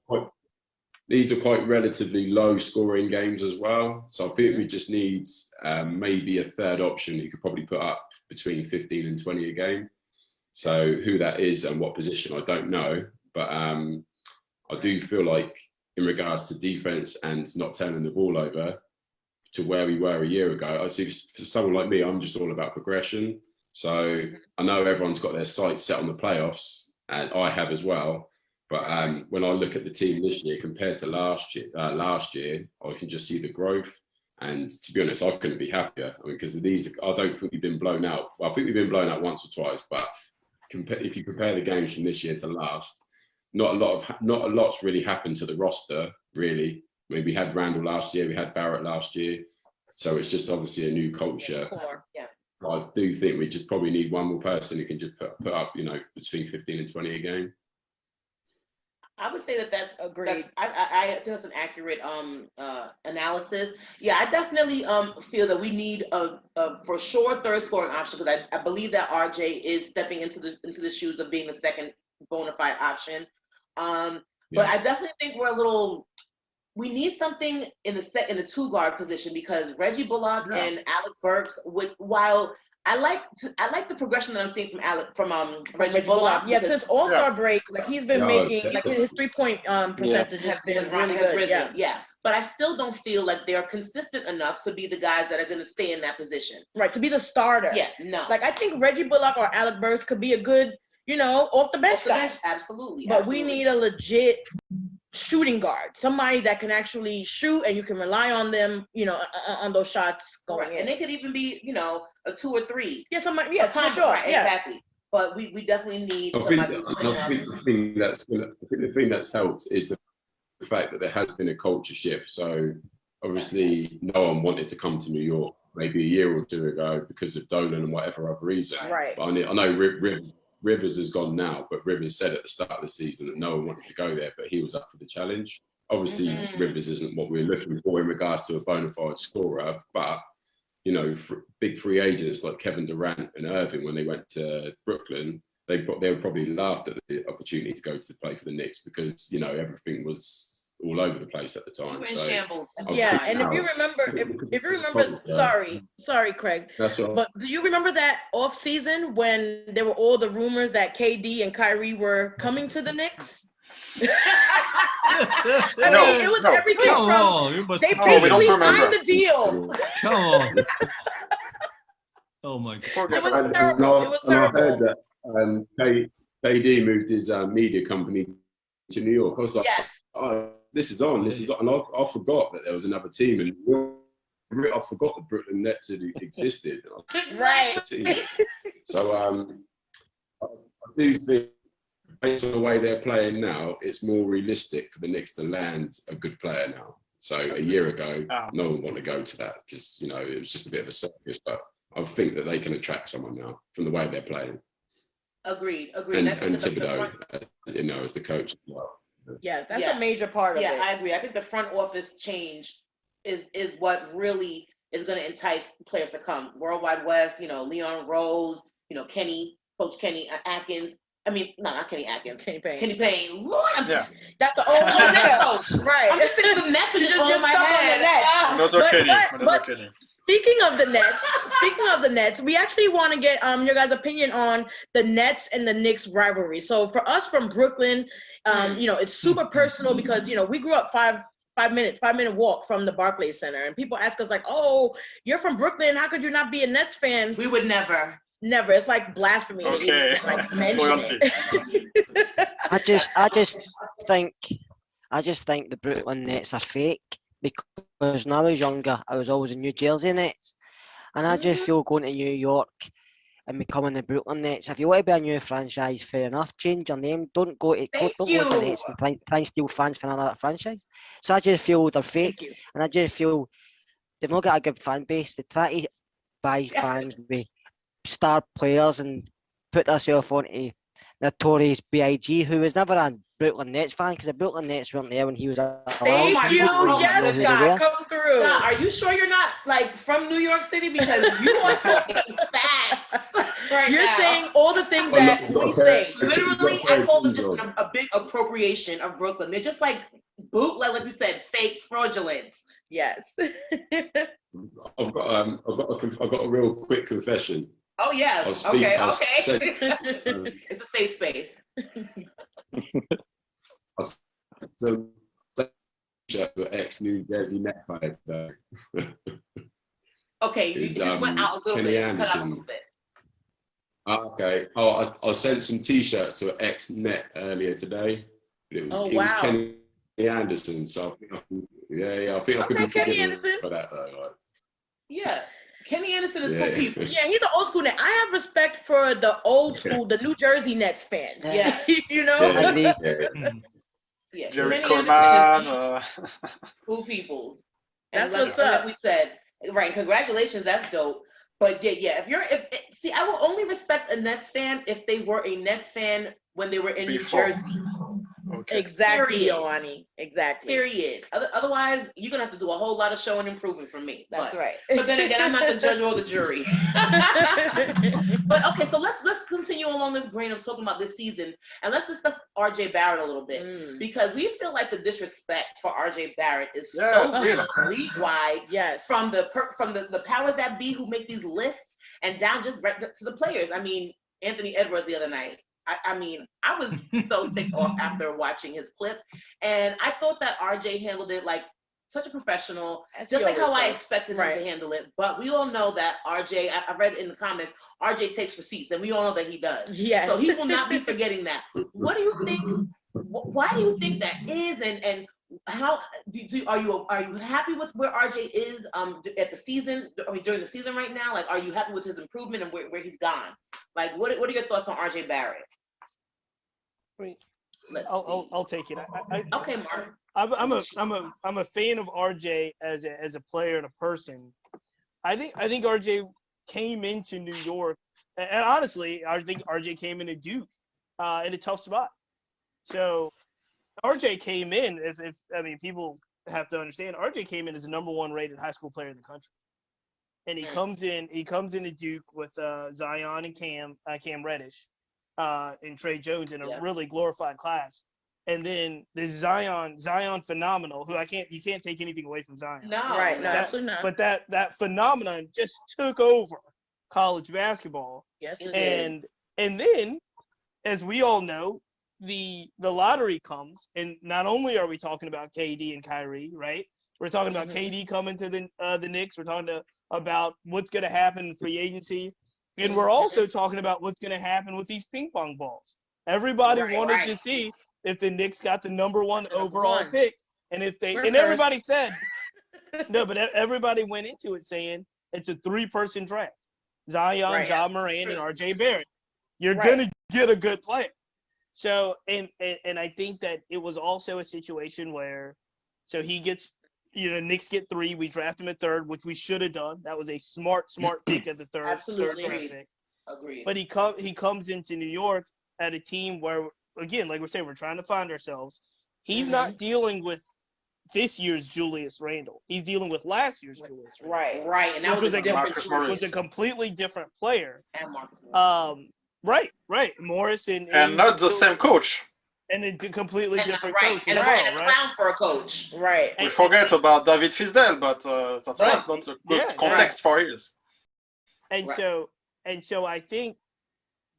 these are quite relatively low scoring games as well. So I think we just need maybe a third option who could probably put up between 15 and 20 a game. So who that is and what position, I don't know, but I do feel like in regards to defense and not turning the ball over to where we were a year ago, I see for someone like me, I'm just all about progression. So I know everyone's got their sights set on the playoffs, and I have as well. But when I look at the team this year compared to last year, I can just see the growth. And to be honest, I couldn't be happier. I mean, because I don't think we've been blown out. Well, I think we've been blown out once or twice, but if you compare the games from this year to last, not a lot's really happened to the roster, really. I mean, we had Randall last year, we had Barrett last year, so it's just obviously a new culture. Yeah. I do think we just probably need one more person who can just put up, between 15 and 20 a game. I would say that's agreed. I think that's an accurate analysis. Yeah, I definitely feel that we need a for sure third scoring option, because I believe that RJ is stepping into the shoes of being the second bona fide option. But I definitely think we need something in the two guard position, because Reggie Bullock and Alec Burks while I like the progression that I'm seeing from Reggie Bullock. Yeah, since All-Star break, like he's been making like his 3-point percentage has been really good. Yeah. But I still don't feel like they're consistent enough to be the guys that are going to stay in that position. Right, to be the starter. Yeah, no. Like I think Reggie Bullock or Alec Burks could be a good, off the bench guy. Absolutely. But we need a legit shooting guard, somebody that can actually shoot and you can rely on them, on those shots going in. And they could even be, a 2 or 3. Yeah, switch off. Exactly. but we definitely need I think, somebody who's good enough. the thing that's helped is the fact that there has been a culture shift. So obviously, no one wanted to come to New York maybe a year or two ago because of Dolan and whatever other reason. Right. But I know Rivers has gone now, but Rivers said at the start of the season that no one wanted to go there, but he was up for the challenge. Obviously, Rivers isn't what we're looking for in regards to a bona fide scorer, but you know, big free agents like Kevin Durant and Irving, when they went to Brooklyn, they were probably laughed at the opportunity to go to play for the Knicks because, you know, everything was all over the place at the time. We were in So, shambles. Yeah, and if you remember, sorry, Craig, that's all. but do you remember that off season when there were all the rumors that KD and Kyrie were coming to the Knicks? I mean, it was everything from they basically signed the deal. Come on. Oh my God. It was terrible. It was terrible. I heard that KD moved his media company to New York. I was like, oh, this is on. And I forgot that there was another team in New York. I forgot the Brooklyn Nets had existed. Right. So I do think, based on the way they're playing now, it's more realistic for the Knicks to land a good player now. So a year ago, no one wanted to go to that because, you know, it was just a bit of a circus. But I think that they can attract someone now from the way they're playing. Agreed. And Thibodeau, you know, as the coach as well. Yes, that's a major part of it. Yeah, I agree. I think the front office change is what really is going to entice players to come. Worldwide West, you know, Leon Rose, you know, Coach Kenny Atkins. I mean, no, not Kenny Atkins. Kenny Payne. Lord, that's the old coach. Right. I'm just thinking the Nets are just on my head. But speaking of the Nets, we actually want to get your guys' opinion on the Nets and the Knicks rivalry. So for us from Brooklyn, you know, it's super personal because, you know, we grew up five minute walk from the Barclays Center, and people ask us like, "Oh, you're from Brooklyn. How could you not be a Nets fan?" We would never. It's like blasphemy. Okay. Like mention it. I just think the Brooklyn Nets are fake because when I was younger, I was always a New Jersey Nets, and I just feel going to New York and becoming the Brooklyn Nets. If you want to be a new franchise, fair enough. Change your name. Don't go to the Nets and try and steal fans from another franchise. So I just feel they're fake, and I just feel they've not got a good fan base. They try to buy fans with star players and put themselves onto notorious B.I.G., who was never a Brooklyn Nets fan because the Brooklyn Nets weren't there when he was alive. Thank you. Yes, Scott, come through. Scott, are you sure you're not like from New York City? Because you are talking facts right You're now. saying all the things that we say. Literally, I call them just a big appropriation of Brooklyn. They're just like bootleg, like you said, fake fraudulence. Yes. I've got a real quick confession. Oh yeah. Okay. It's a safe space. So, ex-New Jersey Net player today. Okay, you just went out a little bit. Cut out a little bit. Okay. Oh, I sent some T-shirts to an ex-Net earlier today. It was Kenny Anderson. So I think I could be forgiven for that though. Like. Yeah. Kenny Anderson is for people. Yeah, he's an old school Net. I have respect for the old school, the New Jersey Nets fans. Yeah. You know? Yeah. Jerry Coleman. Cool people. That's what's up. Like we said, right, congratulations, that's dope. But yeah, see, I will only respect a Nets fan if they were a Nets fan when they were in New Jersey. Okay. Exactly, Johanny. Exactly. Period. Otherwise, you're gonna have to do a whole lot of showing and proving from me. That's right. But then again, I'm not the judge or the jury. But okay, so let's continue along this grain of talking about this season, and let's discuss RJ Barrett a little bit because we feel like the disrespect for RJ Barrett is so league-wide. Yes. From the powers that be who make these lists and down just right to the players. I mean, Anthony Edwards the other night. I mean, I was so ticked off after watching his clip, and I thought that RJ handled it like such a professional, just like how I expected him to handle it. But we all know that RJ, I read in the comments, RJ takes receipts, and we all know that he does. Yes. So he will not be forgetting that. What do you think? Why do you think that is? And how are you happy with where RJ is at the season? I mean, during the season right now, like, are you happy with his improvement and where he's gone? Like, what are your thoughts on RJ Barrett? I mean, I'll take it. Okay, Marc. I'm a fan of RJ as a player and a person. I think RJ came into New York, and honestly, I think RJ came into Duke in a tough spot. So RJ came in. If I mean, people have to understand, RJ came in as the #1 rated high school player in the country, and he comes into Duke with Zion and Cam Reddish, and Trey Jones in a really glorified class. And then the Zion phenomenal, who you can't take anything away from Zion. No, right, no, absolutely not. But that phenomenon just took over college basketball. Yes, it did. And then, as we all know, the lottery comes, and not only are we talking about KD and Kyrie, right? We're talking about KD coming to the Knicks. We're talking about what's going to happen in free agency, and we're also talking about what's going to happen with these ping pong balls. Everybody wanted to see if the Knicks got the #1 overall pick, and if they everybody said no, but everybody went into it saying it's a 3-person draft: Zion, Ja Morant, and RJ Barrett. You're gonna get a good player. So and I think that it was also a situation where, so he gets, Knicks get 3, we draft him at 3rd, which we should have done. That was a smart pick at the third draft pick. Agreed. But he comes into New York at a team where, again, like we're saying, we're trying to find ourselves. He's not dealing with this year's Julius Randle. He's dealing with last year's Julius Randle. Right. And that was a completely different player. And Marcus. Right. Morris and not the same coach. And a completely different coach. And a clown for a coach. Right. We forget about David Fisdale, but that's not a good context for years. And so I think,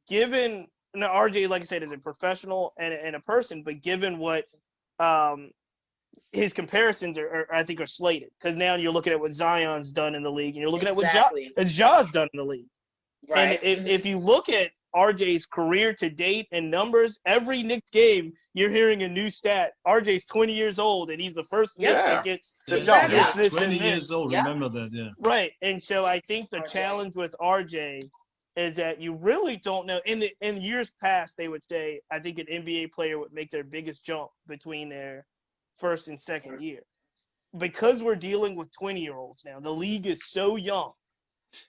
given RJ, like I said, is a professional and a person, but given what his comparisons are I think are slated, because now you're looking at what Zion's done in the league, and you're looking at what Ja's done in the league. Right. And if you look at RJ's career to date and numbers, every Knicks game you're hearing a new stat. RJ's 20 years old, and he's the first Knick that gets this 20 years old. Remember that, Right. And so I think the challenge with RJ is that you really don't know. In years past, they would say, I think an NBA player would make their biggest jump between their first and second year. Because we're dealing with 20-year-olds now, the league is so young.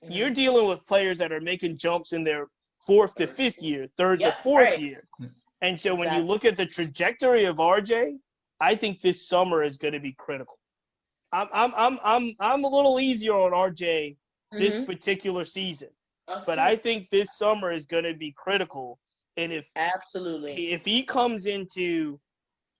You're dealing with players that are making jumps in their 4th to 5th year, 3rd to 4th year. And so when you look at the trajectory of RJ, I think this summer is going to be critical. I'm a little easier on RJ this particular season, but I think this summer is going to be critical. And if he comes into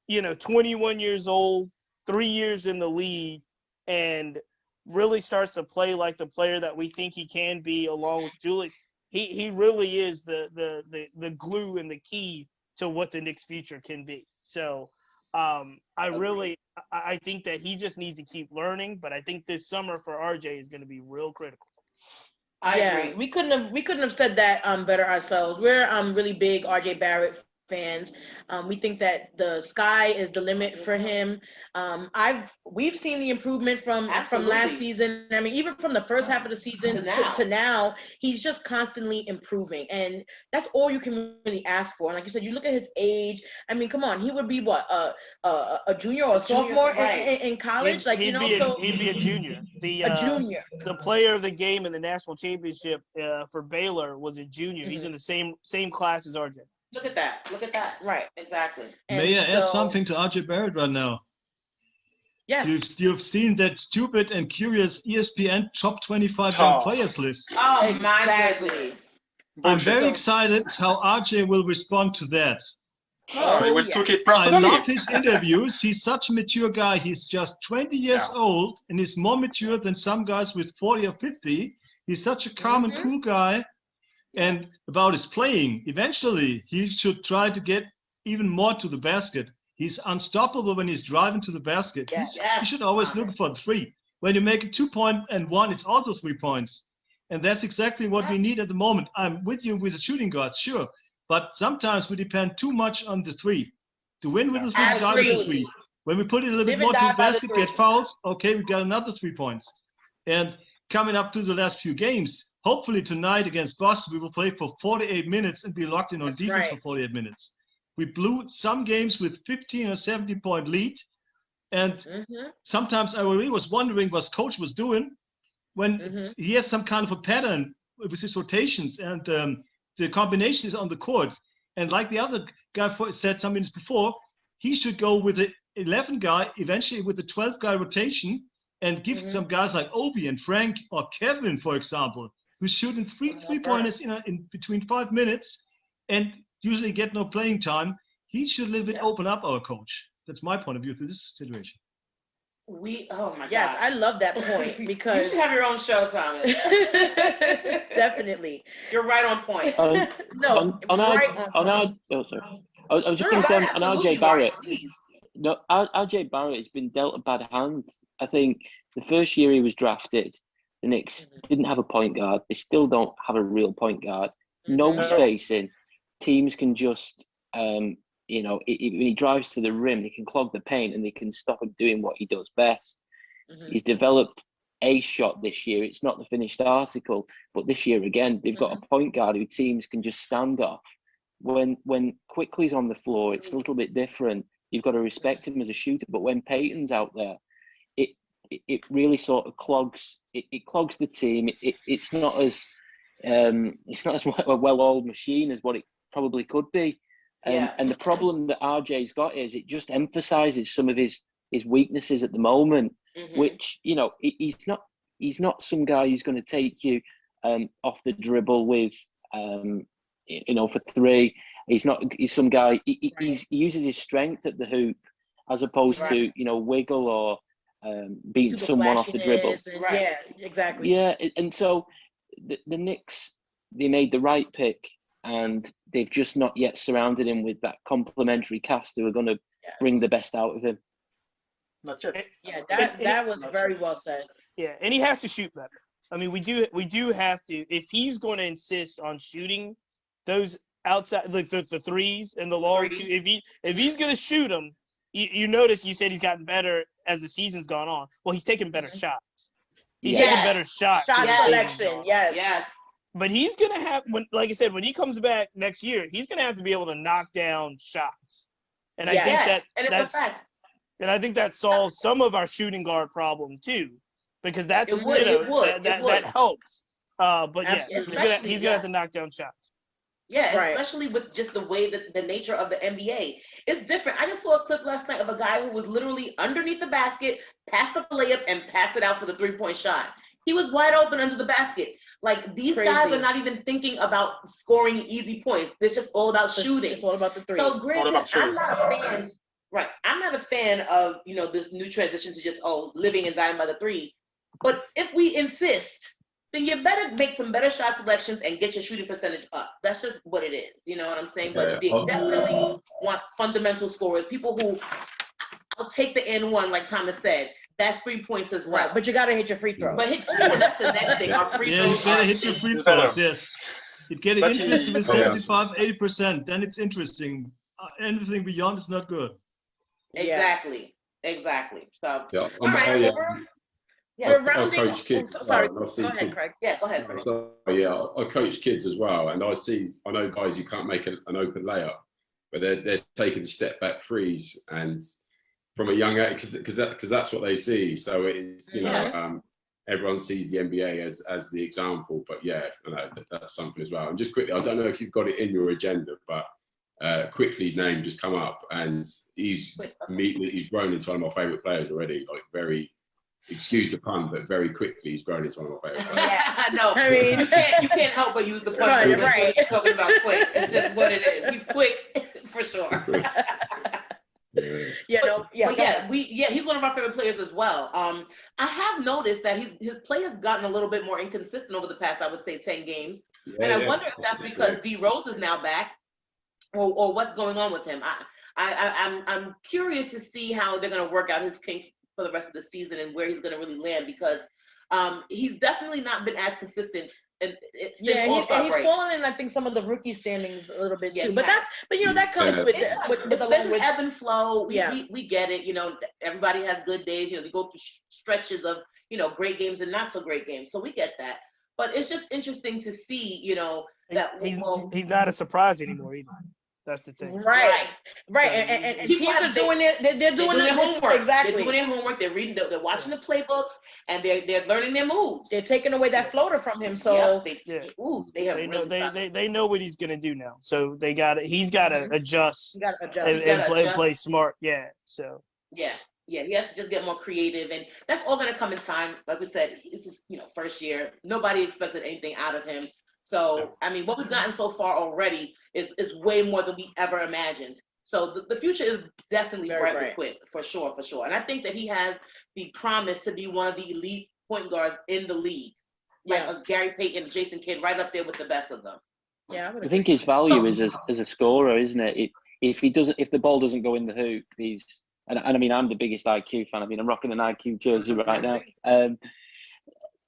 21 years old, 3 years in the league, and really starts to play like the player that we think he can be, along with Julius, he really is the glue and the key to what the Knicks' future can be. So I think that he just needs to keep learning, but I think this summer for RJ is going to be real critical. I agree. We couldn't have said that better ourselves. We're really big RJ Barrett fans. We think that the sky is the limit for him. We've seen the improvement from last season. I mean, even from the first half of the season to now, he's just constantly improving, and that's all you can really ask for. And like you said, you look at his age. I mean, come on, he would be what a junior or a sophomore in college. He'd be a junior. The player of the game in the national championship for Baylor was a junior. He's in the same class as RJ. Look at that. Right, exactly. May I add something to RJ Barrett right now? Yes. You've seen that stupid and curious ESPN top 25 young players list. Oh, my goodness. I'm very excited how RJ will respond to that. He will took it I personally. love his interviews. He's such a mature guy. He's just 20 years old, and he's more mature than some guys with 40 or 50. He's such a calm and cool guy. And about his playing, eventually he should try to get even more to the basket. He's unstoppable when he's driving to the basket. He should always look for the 3. When you make a 2-point and 1, it's also 3 points. And that's exactly what we need at the moment. I'm with you with the shooting guards, sure. But sometimes we depend too much on the 3. To win with the 3, got the 3. When we put it a little bit Live and more to die the by the basket, three. get fouls, okay, we got another 3 points. And coming up to the last few games, hopefully tonight against Boston, we will play for 48 minutes and be locked in on That's defense right. for 48 minutes. We blew some games with 15 or 17 point lead. And sometimes I really was wondering what coach was doing when he has some kind of a pattern with his rotations and the combinations on the court. And like the other guy said some minutes before, he should go with the 11 guy, eventually with the 12 guy rotation, and give some guys like Obi and Frank or Kevin, for example, who's shooting three-pointers in between 5 minutes and usually get no playing time. He should a little bit open up our coach. That's my point of view to this situation. Oh my Yes, gosh. I love that point because you should have your own show, Thomas. Definitely. You're right on point. No, on right our, on point. sorry. I was just going to say on Absolutely, RJ Barrett. Marc, please. No, RJ Barrett has been dealt a bad hand. I think the first year he was drafted, the Knicks didn't have a point guard. They still don't have a real point guard. No spacing. Teams can just, when he drives to the rim, they can clog the paint and they can stop him doing what he does best. He's developed a shot this year. It's not the finished article, but this year again, they've got a point guard who teams can just stand off. When Quickly's on the floor, it's a little bit different. You've got to respect him as a shooter, but when Payton's out there, it really sort of clogs. It clogs the team. It's not as a well-oiled machine as what it probably could be. And the problem that RJ's got is it just emphasizes some of his weaknesses at the moment, which he's not some guy who's going to take you off the dribble with for three. He's some guy. He uses his strength at the hoop as opposed to wiggle or beating someone off the dribble. Yeah, exactly. Yeah, and so the Knicks, they made the right pick, and they've just not yet surrounded him with that complementary cast who are going to bring the best out of him. Not yet. Yeah, that was very well said. Yeah, and he has to shoot better. I mean, we do have to, if he's going to insist on shooting those outside, like the threes and the long two, if he's going to shoot them, you notice you said he's gotten better as the season's gone on. Well, he's taking better shots. He's taking better shots. Shot selection, yes. But he's going to have, like I said, when he comes back next year, he's going to have to be able to knock down shots. And I think that solves some of our shooting guard problem too, because that helps. But he's gonna have to knock down shots. Yeah, especially with just the way that the nature of the NBA is different. I just saw a clip last night of a guy who was literally underneath the basket, passed the layup, and passed it out for the 3-point shot. He was wide open under the basket. Like, these guys are not even thinking about scoring easy points. It's just all about shooting. It's all about the three. So granted, I'm not a fan. Right. I'm not a fan of, this new transition to just, living and dying by the three. But if we insist, then you better make some better shot selections and get your shooting percentage up. That's just what it is. You know what I'm saying? But they definitely want fundamental scorers, people who, I'll take the N1, like Thomas said. That's 3 points as well. Right, but you got to hit your free throw. But that's the next thing. Our free throws. Yeah, you better hit your free throws, yes. It getting interesting with 75, 80%. Then it's interesting. Anything beyond is not good. Exactly. So, yeah, all right. I coach kids. Sorry. Go ahead, Craig. Yeah, go ahead. So, I coach kids as well, and I know guys who can't make an open layup, but they're taking step back threes, and from a young age, because that's what they see. So it's everyone sees the NBA as the example, but that's something as well. And just quickly, I don't know if you've got it in your agenda, but Quickly's name just come up, and he's grown into one of my favorite players already. Like, very, excuse the pun, but very quickly he's grown into one of my favorite players. Yeah, no, I mean you can't help but use the pun. Right. You're talking about quick. It's just what it is. He's quick for sure. He's one of our favorite players as well. I have noticed that his play has gotten a little bit more inconsistent over the past, I would say, 10 games. And I wonder if that's because D Rose is now back, or what's going on with him. I'm curious to see how they're going to work out his kinks for the rest of the season and where he's going to really land, because He's definitely not been as consistent. And he's fallen in, I think, some of the rookie standings a little bit too. But that comes with the ebb and flow. We get it. Everybody has good days. They go through stretches of great games and not so great games. So we get that. But it's just interesting to see, that he's not a surprise anymore either. That's the thing. Right. And teams are doing it. They're doing their homework. Exactly. They're doing their homework. They're reading. They're watching the playbooks, and they're learning their moves. They're taking away that floater from him. So they know what he's gonna do now. So he's got to adjust. And play smart. Yeah. So. Yeah. He has to just get more creative, and that's all going to come in time. Like we said, this is first year. Nobody expected anything out of him. So I mean, what we've gotten so far already is way more than we ever imagined. So the future is definitely bright with Quick, for sure. And I think that he has the promise to be one of the elite point guards in the league, like a Gary Payton, Jason Kidd, right up there with the best of them. Yeah, I think his value is as a scorer, isn't it? If the ball doesn't go in the hoop, he's. And I mean, I'm the biggest IQ fan. I mean, I'm rocking an IQ jersey right now.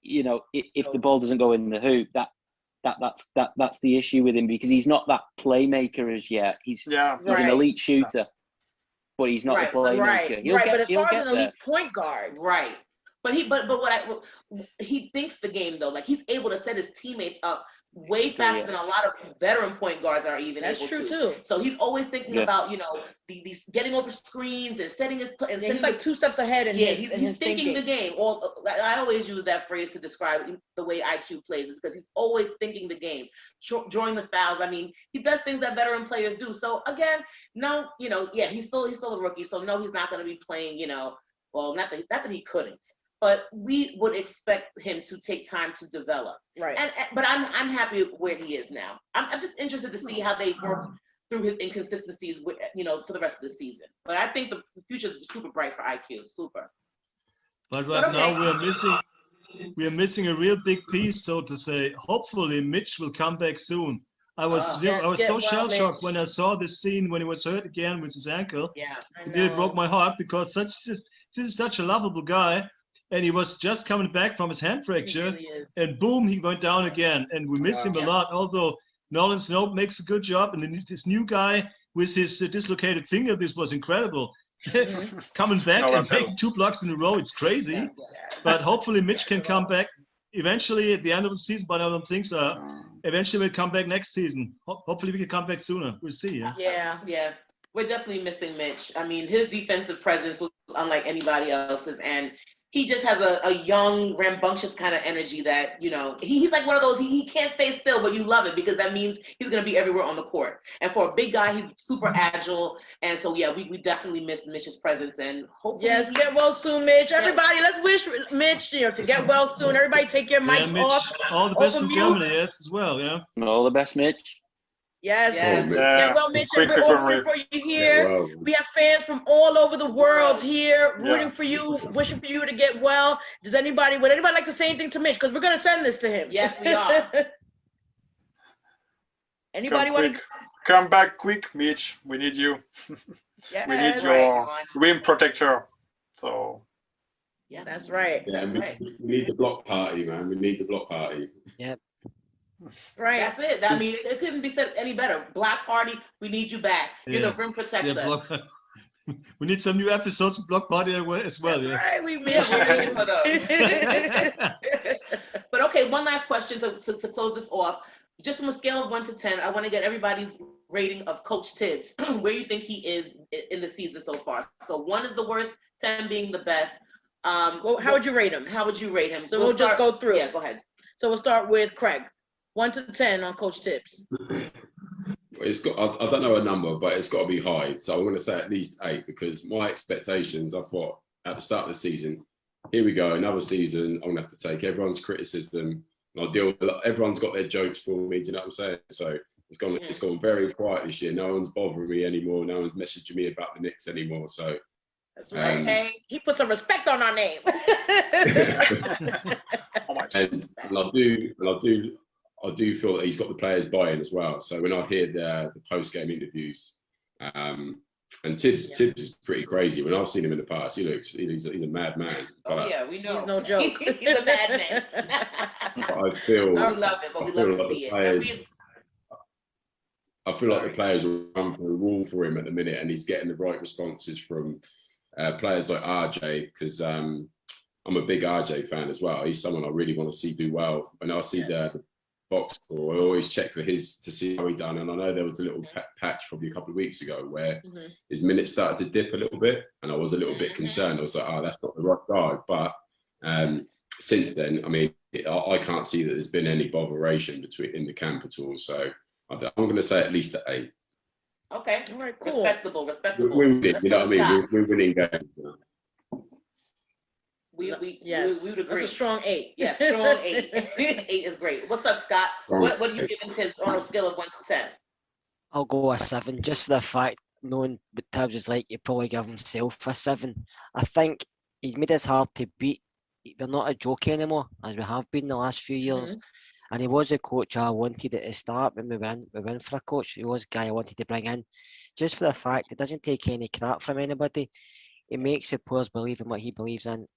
If the ball doesn't go in the hoop, that's the issue with him, because he's not that playmaker as yet. He's an elite shooter, but he's not a playmaker. But as far as an elite point guard, But he thinks the game though. Like, he's able to set his teammates up way faster than a lot of veteran point guards are even able to. That's true too. So he's always thinking about, these getting over screens and setting his play. He's like 2 steps ahead. He's thinking the game. I always use that phrase to describe the way IQ plays, because he's always thinking the game, drawing the fouls. I mean, he does things that veteran players do. So again, he's still a rookie. So no, he's not going to be playing, well, not that he couldn't. But we would expect him to take time to develop, right? But I'm happy where he is now. I'm just interested to see how they work through his inconsistencies, for the rest of the season. But I think the future is super bright for IQ, super. But now we are missing a real big piece, so to say. Hopefully, Mitch will come back soon. I was so shell shocked when I saw this scene when he was hurt again with his ankle. Yeah, it really broke my heart, because this is such a lovable guy. And he was just coming back from his hand fracture, and boom, he went down again. And we miss him a lot. Although Nolan Snow makes a good job, and then this new guy with his dislocated finger, this was incredible. Coming back and making 2 blocks in a row, it's crazy. But hopefully Mitch can come back eventually at the end of the season, but I don't think so. Eventually we'll come back next season. Hopefully we can come back sooner. We'll see. Yeah. We're definitely missing Mitch. I mean, his defensive presence was unlike anybody else's, and he just has a young, rambunctious kind of energy that, he's like one of those, he can't stay still, but you love it, because that means he's going to be everywhere on the court. And for a big guy, he's super agile. And so, we definitely miss Mitch's presence. And hopefully. Yes, get well soon, Mitch. Everybody, let's wish Mitch, to get well soon. Everybody take your mics Mitch, off. All the best from Germany, yes, as well, yeah. All the best, Mitch. Yes. Yeah, well, Mitch, we're all for you here. Yeah, well. We have fans from all over the world here, rooting for you, wishing for you to get well. Would anybody like to say anything to Mitch? Because we're going to send this to him. Yes, we are. Anybody want to come back quick, Mitch? We need you. Yes, we need your rim protector. So. Yeah, that's right. Yeah, that's we need the block party, man. We need the block party. Yep. Right. That's it. I mean, it couldn't be said any better. Block party, we need you back. You're the rim protector. We need some new episodes of Block Party as well. That's right. We miss you. For those. But okay, one last question to close this off. Just from a scale of 1 to 10, I want to get everybody's rating of Coach Tibbs, where you think he is in the season so far. So 1 is the worst, 10 being the best. Well, how would you rate him? So we'll just go through. Yeah, go ahead. So we'll start with Craig. 1 to 10 on Coach Tibbs. It's got. I don't know a number, but it's got to be high. So I'm going to say at least 8, because my expectations, I thought at the start of the season, here we go, another season. I'm going to have to take everyone's criticism. And I'll deal with everyone's got their jokes for me. Do you know what I'm saying? So it's gone very quiet this year. No one's bothering me anymore. No one's messaging me about the Knicks anymore. So. That's right. Okay. He put some respect on our name. and I do feel that he's got the players buy-in as well. So when I hear the post-game interviews, And Tibbs is pretty crazy. When I've seen him in the past, he's a madman. Oh yeah, we know. He's no joke. He's a madman. I feel We love it, but we love to see it. I feel like the players will come through a wall for him at the minute, and he's getting the right responses from players like RJ, because I'm a big RJ fan as well. He's someone I really want to see do well. When I see the box score, I always check for his to see how he done. And I know there was a little patch probably a couple of weeks ago where his minutes started to dip a little bit, and I was a little bit concerned. I was like, oh, that's not the right guy. But since then, I mean, I can't see that there's been any botheration in the camp at all. So I'm going to say at least an 8. Okay, all right, cool. Respectable. We're winning, you know what I mean? We're winning games. We would agree. That's a strong 8. Yes, strong 8. 8 is great. What's up, Scott? What are you giving Tibbs on a scale of 1 to 10? I'll go a 7, just for the fact, knowing what Tibbs is like, you probably give himself a 7. I think he's made us hard to beat. We're not a joke anymore, as we have been the last few years. And he was a coach I wanted at the start when we went for a coach. He was a guy I wanted to bring in, just for the fact he doesn't take any crap from anybody. He makes the players believe in what he believes in.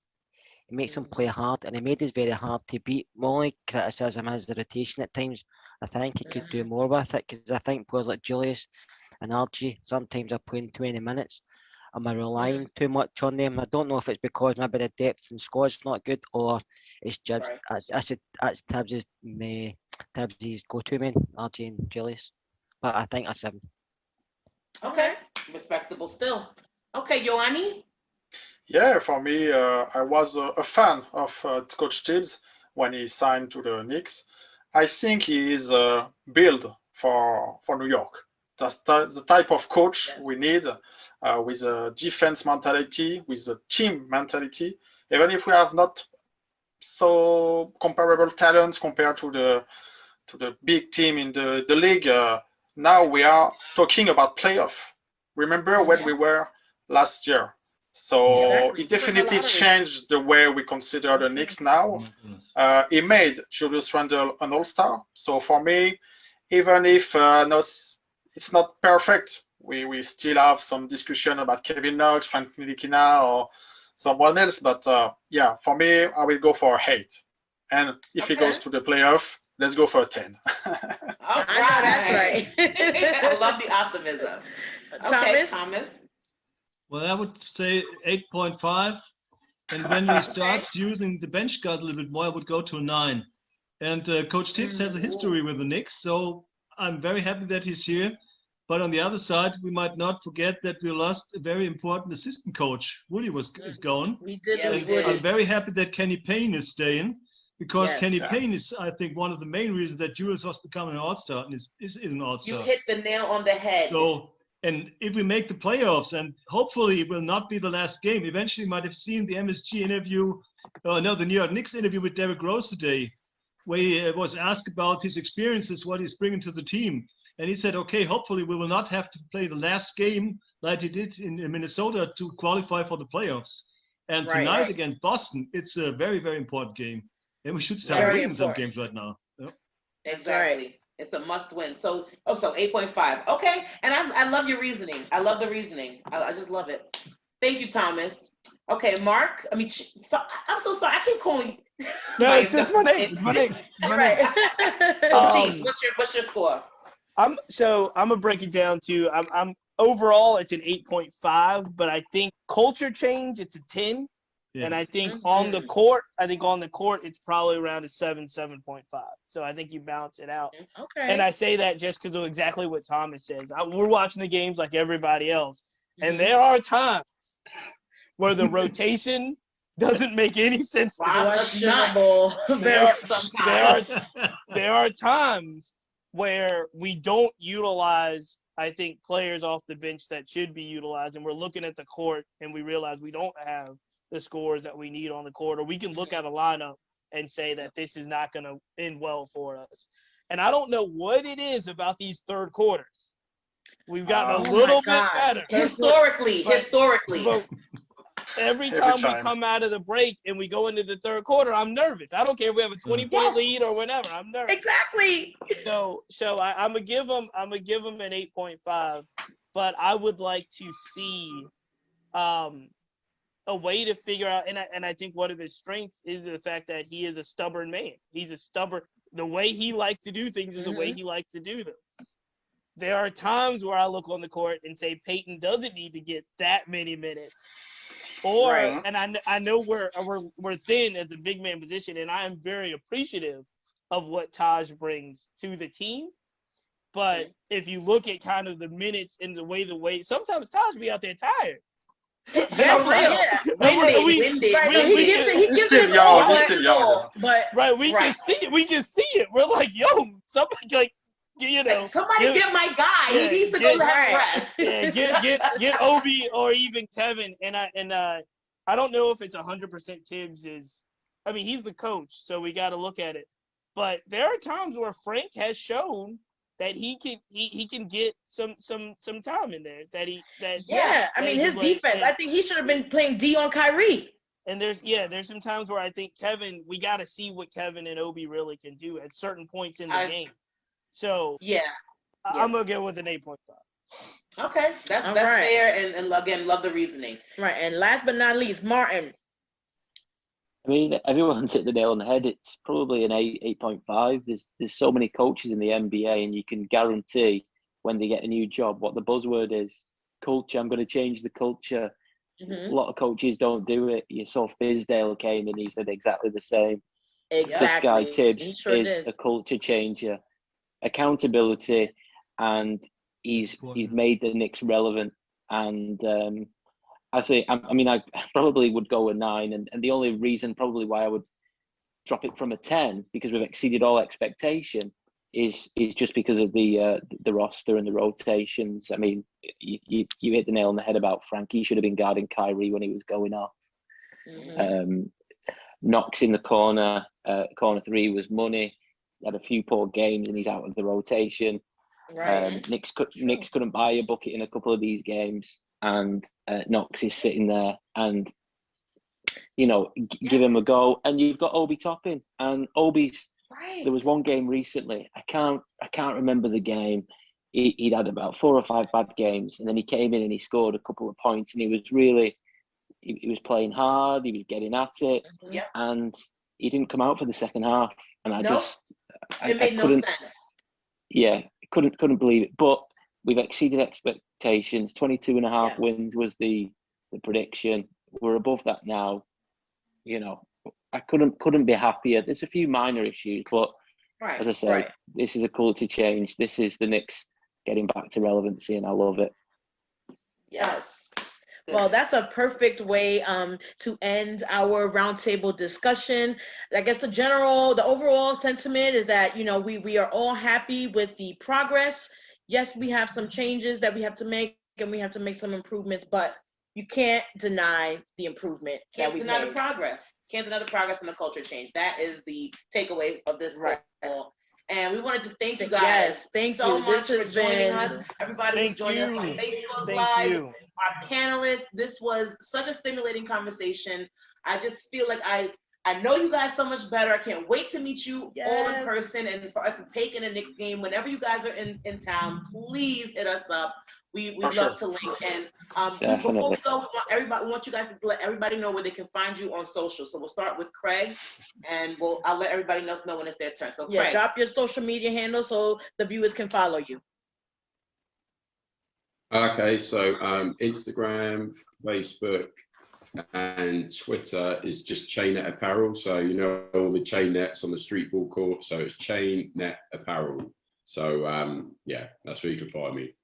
He makes them play hard, and he made us very hard to beat. My only criticism is the rotation at times. I think he could do more with it, because I think players like Julius and Archie sometimes are playing 20 minutes. Am I relying too much on them? I don't know if it's because maybe the depth in squad's not good, or it's just that's Tibbs' go-to men, Archie and Julius. But I think a 7. Okay, respectable still. Okay, Johanny? Yeah, for me, I was a fan of Coach Tibbs when he signed to the Knicks. I think he is built for New York. That's the type of coach we need, with a defense mentality, with a team mentality. Even if we have not so comparable talents compared to the big team in the league, now we are talking about playoff. Remember when we were last year? So it definitely changed the way we consider the Knicks now. He made Julius Randle an all-star. So for me, even if it's not perfect, we still have some discussion about Kevin Knox, Frank Ntilikina, or someone else. But yeah, for me, I will go for 8. And if he goes to the playoff, let's go for a 10. All right. That's right. I love the optimism. Okay, Thomas? Well, I would say 8.5. And when he starts using the bench guard a little bit more, I would go to a 9. And Coach Tibbs has a history with the Knicks, so I'm very happy that he's here. But on the other side, we might not forget that we lost a very important assistant coach. Woody is gone. We did. I'm very happy that Kenny Payne is staying, because Kenny Payne is, I think, one of the main reasons that Julius was becoming an all-star and is an all-star. You hit the nail on the head. So, and if we make the playoffs, and hopefully it will not be the last game, eventually you might have seen the MSG interview, the New York Knicks interview with Derrick Rose today, where he was asked about his experiences, what he's bringing to the team. And he said, okay, hopefully we will not have to play the last game like he did in Minnesota to qualify for the playoffs. And tonight against Boston, it's a very, very important game. And we should start winning some games right now. Yep. Exactly. It's a must win. So 8.5. Okay. And I love your reasoning. I love the reasoning. I just love it. Thank you, Thomas. Okay, Marc. I mean, I'm so sorry. I keep calling you. No, it's my name. It's my name. It's my name. So, Chiefs, what's your score? I'm gonna break it down to I'm overall it's an 8.5, but I think culture change it's a 10, and I think on the court it's probably around a 7.5. So I think you balance it out. Okay. And I say that just because of exactly what Thomas says. We're watching the games like everybody else, and there are times where the rotation doesn't make any sense to me. There are times where we don't utilize, I think, players off the bench that should be utilized, and we're looking at the court and we realize we don't have the scores that we need on the court, or we can look at a lineup and say that this is not going to end well for us. And I don't know what it is about these third quarters. We've gotten a little bit better. Historically. But every time we come out of the break and we go into the third quarter, I'm nervous. I don't care if we have a 20-point lead or whatever. I'm nervous. Exactly. So I'm gonna give them an 8.5. but I would like to see a way to figure out, and I think one of his strengths is the fact that he is a stubborn man. He's a stubborn, the way he likes to do things is the way he likes to do them. There are times where I look on the court and say Peyton doesn't need to get that many minutes. Or, and I know we're thin at the big man position, and I am very appreciative of what Taj brings to the team. But if you look at kind of the minutes and the way, sometimes Taj be out there tired. Windy. He's still young. But we can see it. We're like, yo, somebody like, you know, somebody get my guy. He needs to go have rest. Get Obi or even Kevin. And I don't know if it's 100% Tibbs is. I mean, he's the coach, so we got to look at it. But there are times where Frank has shown that he can get some time in there. I mean, his defense. I think he should have been playing D on Kyrie. And there's some times where I think Kevin, we got to see what Kevin and Obi really can do at certain points in the game. So I'm gonna go with an 8.5. Okay, that's fair, and again, love the reasoning. Right, and last but not least, Martin. I mean, everyone's hit the nail on the head. It's probably an 8.5. There's so many coaches in the NBA, and you can guarantee when they get a new job what the buzzword is. Culture. I'm going to change the culture. A lot of coaches don't do it. You saw Fizdale came and he said exactly the same. Exactly. This guy Tibbs is a culture changer. Accountability, and he's made the Knicks relevant. And I probably would go a 9, and the only reason probably why I would drop it from a 10, because we've exceeded all expectation, is just because of the roster and the rotations. I mean, you hit the nail on the head about Frank. He should have been guarding Kyrie when he was going off. Knox in the corner 3 was money. He had a few poor games and he's out of the rotation. Right. Knicks couldn't buy a bucket in a couple of these games, and Knox is sitting there, and give him a go. And you've got Obi Toppin, and Obi's. Right. There was one game recently. I can't remember the game. He'd had about 4 or 5 bad games, and then he came in and he scored a couple of points, and he was playing hard. He was getting at it, and he didn't come out for the second half. And it made no sense. Yeah, couldn't believe it. But we've exceeded expectations. 22.5 wins was the prediction. We're above that now. I couldn't be happier. There's a few minor issues, but as I say, this is a culture change. This is the Knicks getting back to relevancy, and I love it. Yes. Well, that's a perfect way to end our roundtable discussion. I guess the overall sentiment is that, we are all happy with the progress. Yes, we have some changes that we have to make, and we have to make some improvements, but you can't deny the improvement that we made. Can't deny the progress. Can't deny the progress and the culture change. That is the takeaway of this call. And we want to just thank you guys. Yes, thank so you. much for joining us. Everybody who's joining us on Facebook Live, our panelists. This was such a stimulating conversation. I just feel like I know you guys so much better. I can't wait to meet you all in person and for us to take in a Knicks game. Whenever you guys are in town, please hit us up. We love to link. And before we go, we want you guys to let everybody know where they can find you on social. So we'll start with Craig, and I'll let everybody else know when it's their turn. So Craig, drop your social media handle so the viewers can follow you. Okay, so Instagram, Facebook, and Twitter is just ChainNetApparel. So all the chain nets on the street ball court. So it's ChainNetApparel. So that's where you can find me.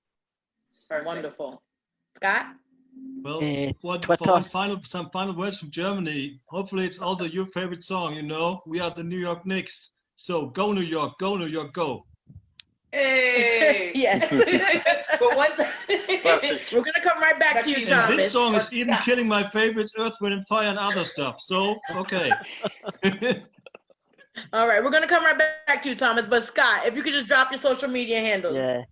Perfect. Wonderful. Scott? Well, Twitter. some final words from Germany. Hopefully it's also your favorite song, We are the New York Knicks. So go New York, go New York, go. Hey! Yes. We're going to come right back to you, Thomas. And this song is even killing my favorites, Earth, Wind, and Fire, and other stuff. So, okay. All right, we're going to come right back to you, Thomas. But Scott, if you could just drop your social media handles. Yeah.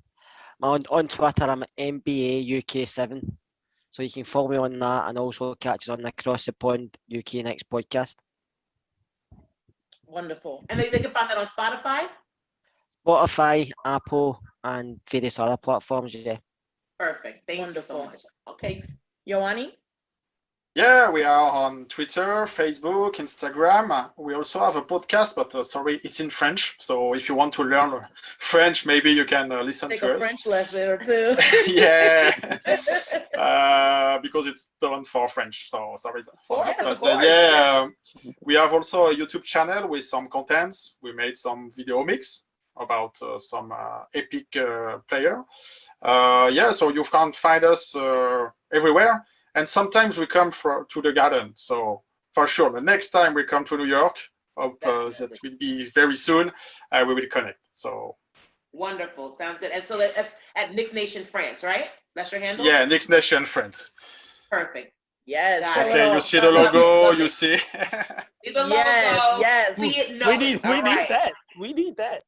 On Twitter, I'm NBA UK7. So you can follow me on that, and also catch us on the Across the Pond UK Knicks podcast. Wonderful. And they can find that on Spotify? Spotify, Apple, and various other platforms, Perfect. Thank you so Wonderful. much. Okay. Johanny? Yeah, we are on Twitter, Facebook, Instagram. We also have a podcast, but sorry, it's in French. So if you want to learn French, maybe you can listen Take to a us. French lesson or two. Yeah, because it's done for French. So sorry for that. Yes, of But course. yeah, we have also a YouTube channel with some contents. We made some video mix about some epic player. Yeah, so you can find us everywhere. And sometimes we come to the garden. So for sure, the next time we come to New York, hope that will be very soon, we will connect. So Wonderful. Sounds good. And so that's at Knicks Nation France, right? That's your handle? yeah, Knicks Nation friends. Perfect. Yes. Got show it Okay, you off. see the Love it, logo, love you it. see. See the logo. Yes. See it, know We it. need All right. that. We need that.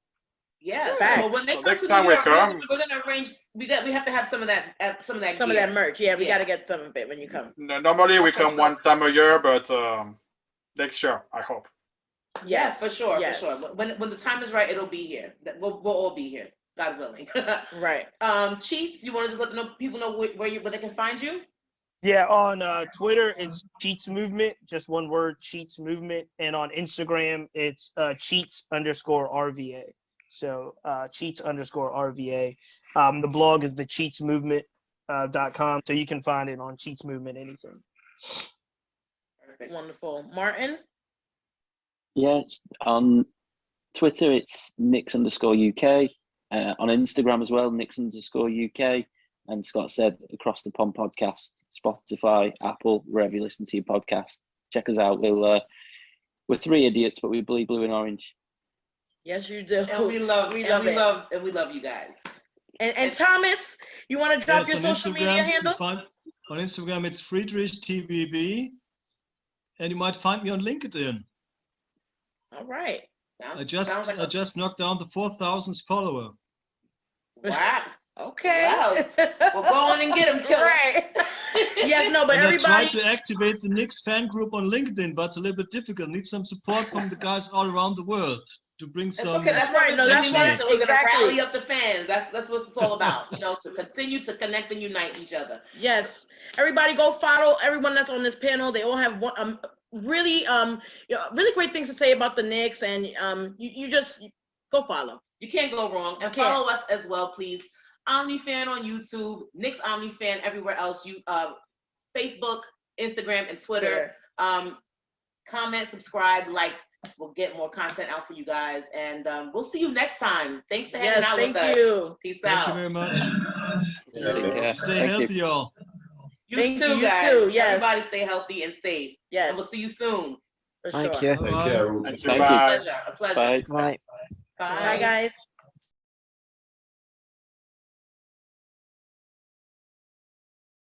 Yeah. Facts. Well, when they So come next to time New we York, come- we're gonna arrange. We have to have some of that. Some of that. Some of gear. that merch. Yeah, we Yeah. got to get some of it when you come. Normally we come one time a year, but next year, I hope. Yeah, Yes. for sure, Yes. for sure. When the time is right, it'll be here. We'll all be here, God willing. Right. Cheats, you want to just let people know where they can find you? Yeah, on Twitter it's Cheats Movement, just one word, Cheats Movement, and on Instagram it's Cheats_RVA. So Cheats_RVA. The blog is the CheatsMovement.com, so you can find it on Cheats Movement anything. Perfect. Wonderful. Martin? Yes, on Twitter it's Knicks_UK. On Instagram as well, Knicks_UK. And Scott said across the pond podcast, Spotify, Apple, wherever you listen to your podcasts. Check us out. We're three idiots, but we bleed blue and orange. Yes, you do. And we love you guys. And Thomas, you want to drop your on social media Instagram, handle? On Instagram, it's Freidrich TVB, and you might find me on LinkedIn. All right. I just knocked down the 4,000th follower. Wow. Okay. Wow. Well, go on and get him, killer. Right. Yes, no, but And I tried everybody. to activate the Knicks fan group on LinkedIn, but it's a little bit difficult. Need some support from the guys all around the world to bring It's some. okay. That's right. No, that's right. So we're exactly. gonna rally up the fans. That's what it's all about. To continue to connect and unite each other. Yes. Everybody go follow everyone that's on this panel. They all have really really great things to say about the Knicks, and you just go follow. You can't go wrong. And follow us as well, please. OmniFan on YouTube, Knicks OmniFan everywhere else. You Facebook, Instagram, and Twitter. Comment, subscribe, like. We'll get more content out for you guys, and we'll see you next time. Thanks for hanging out with us. Thank you. Peace Thank out. you very much. Yeah. Stay Thank healthy, y'all. You too, you guys. too, yes. Everybody stay healthy and safe. Yes. And we'll see you soon. For Thank sure. you. Take care. Thank you. Thank you. Bye. A pleasure. Bye. Bye. Bye, guys.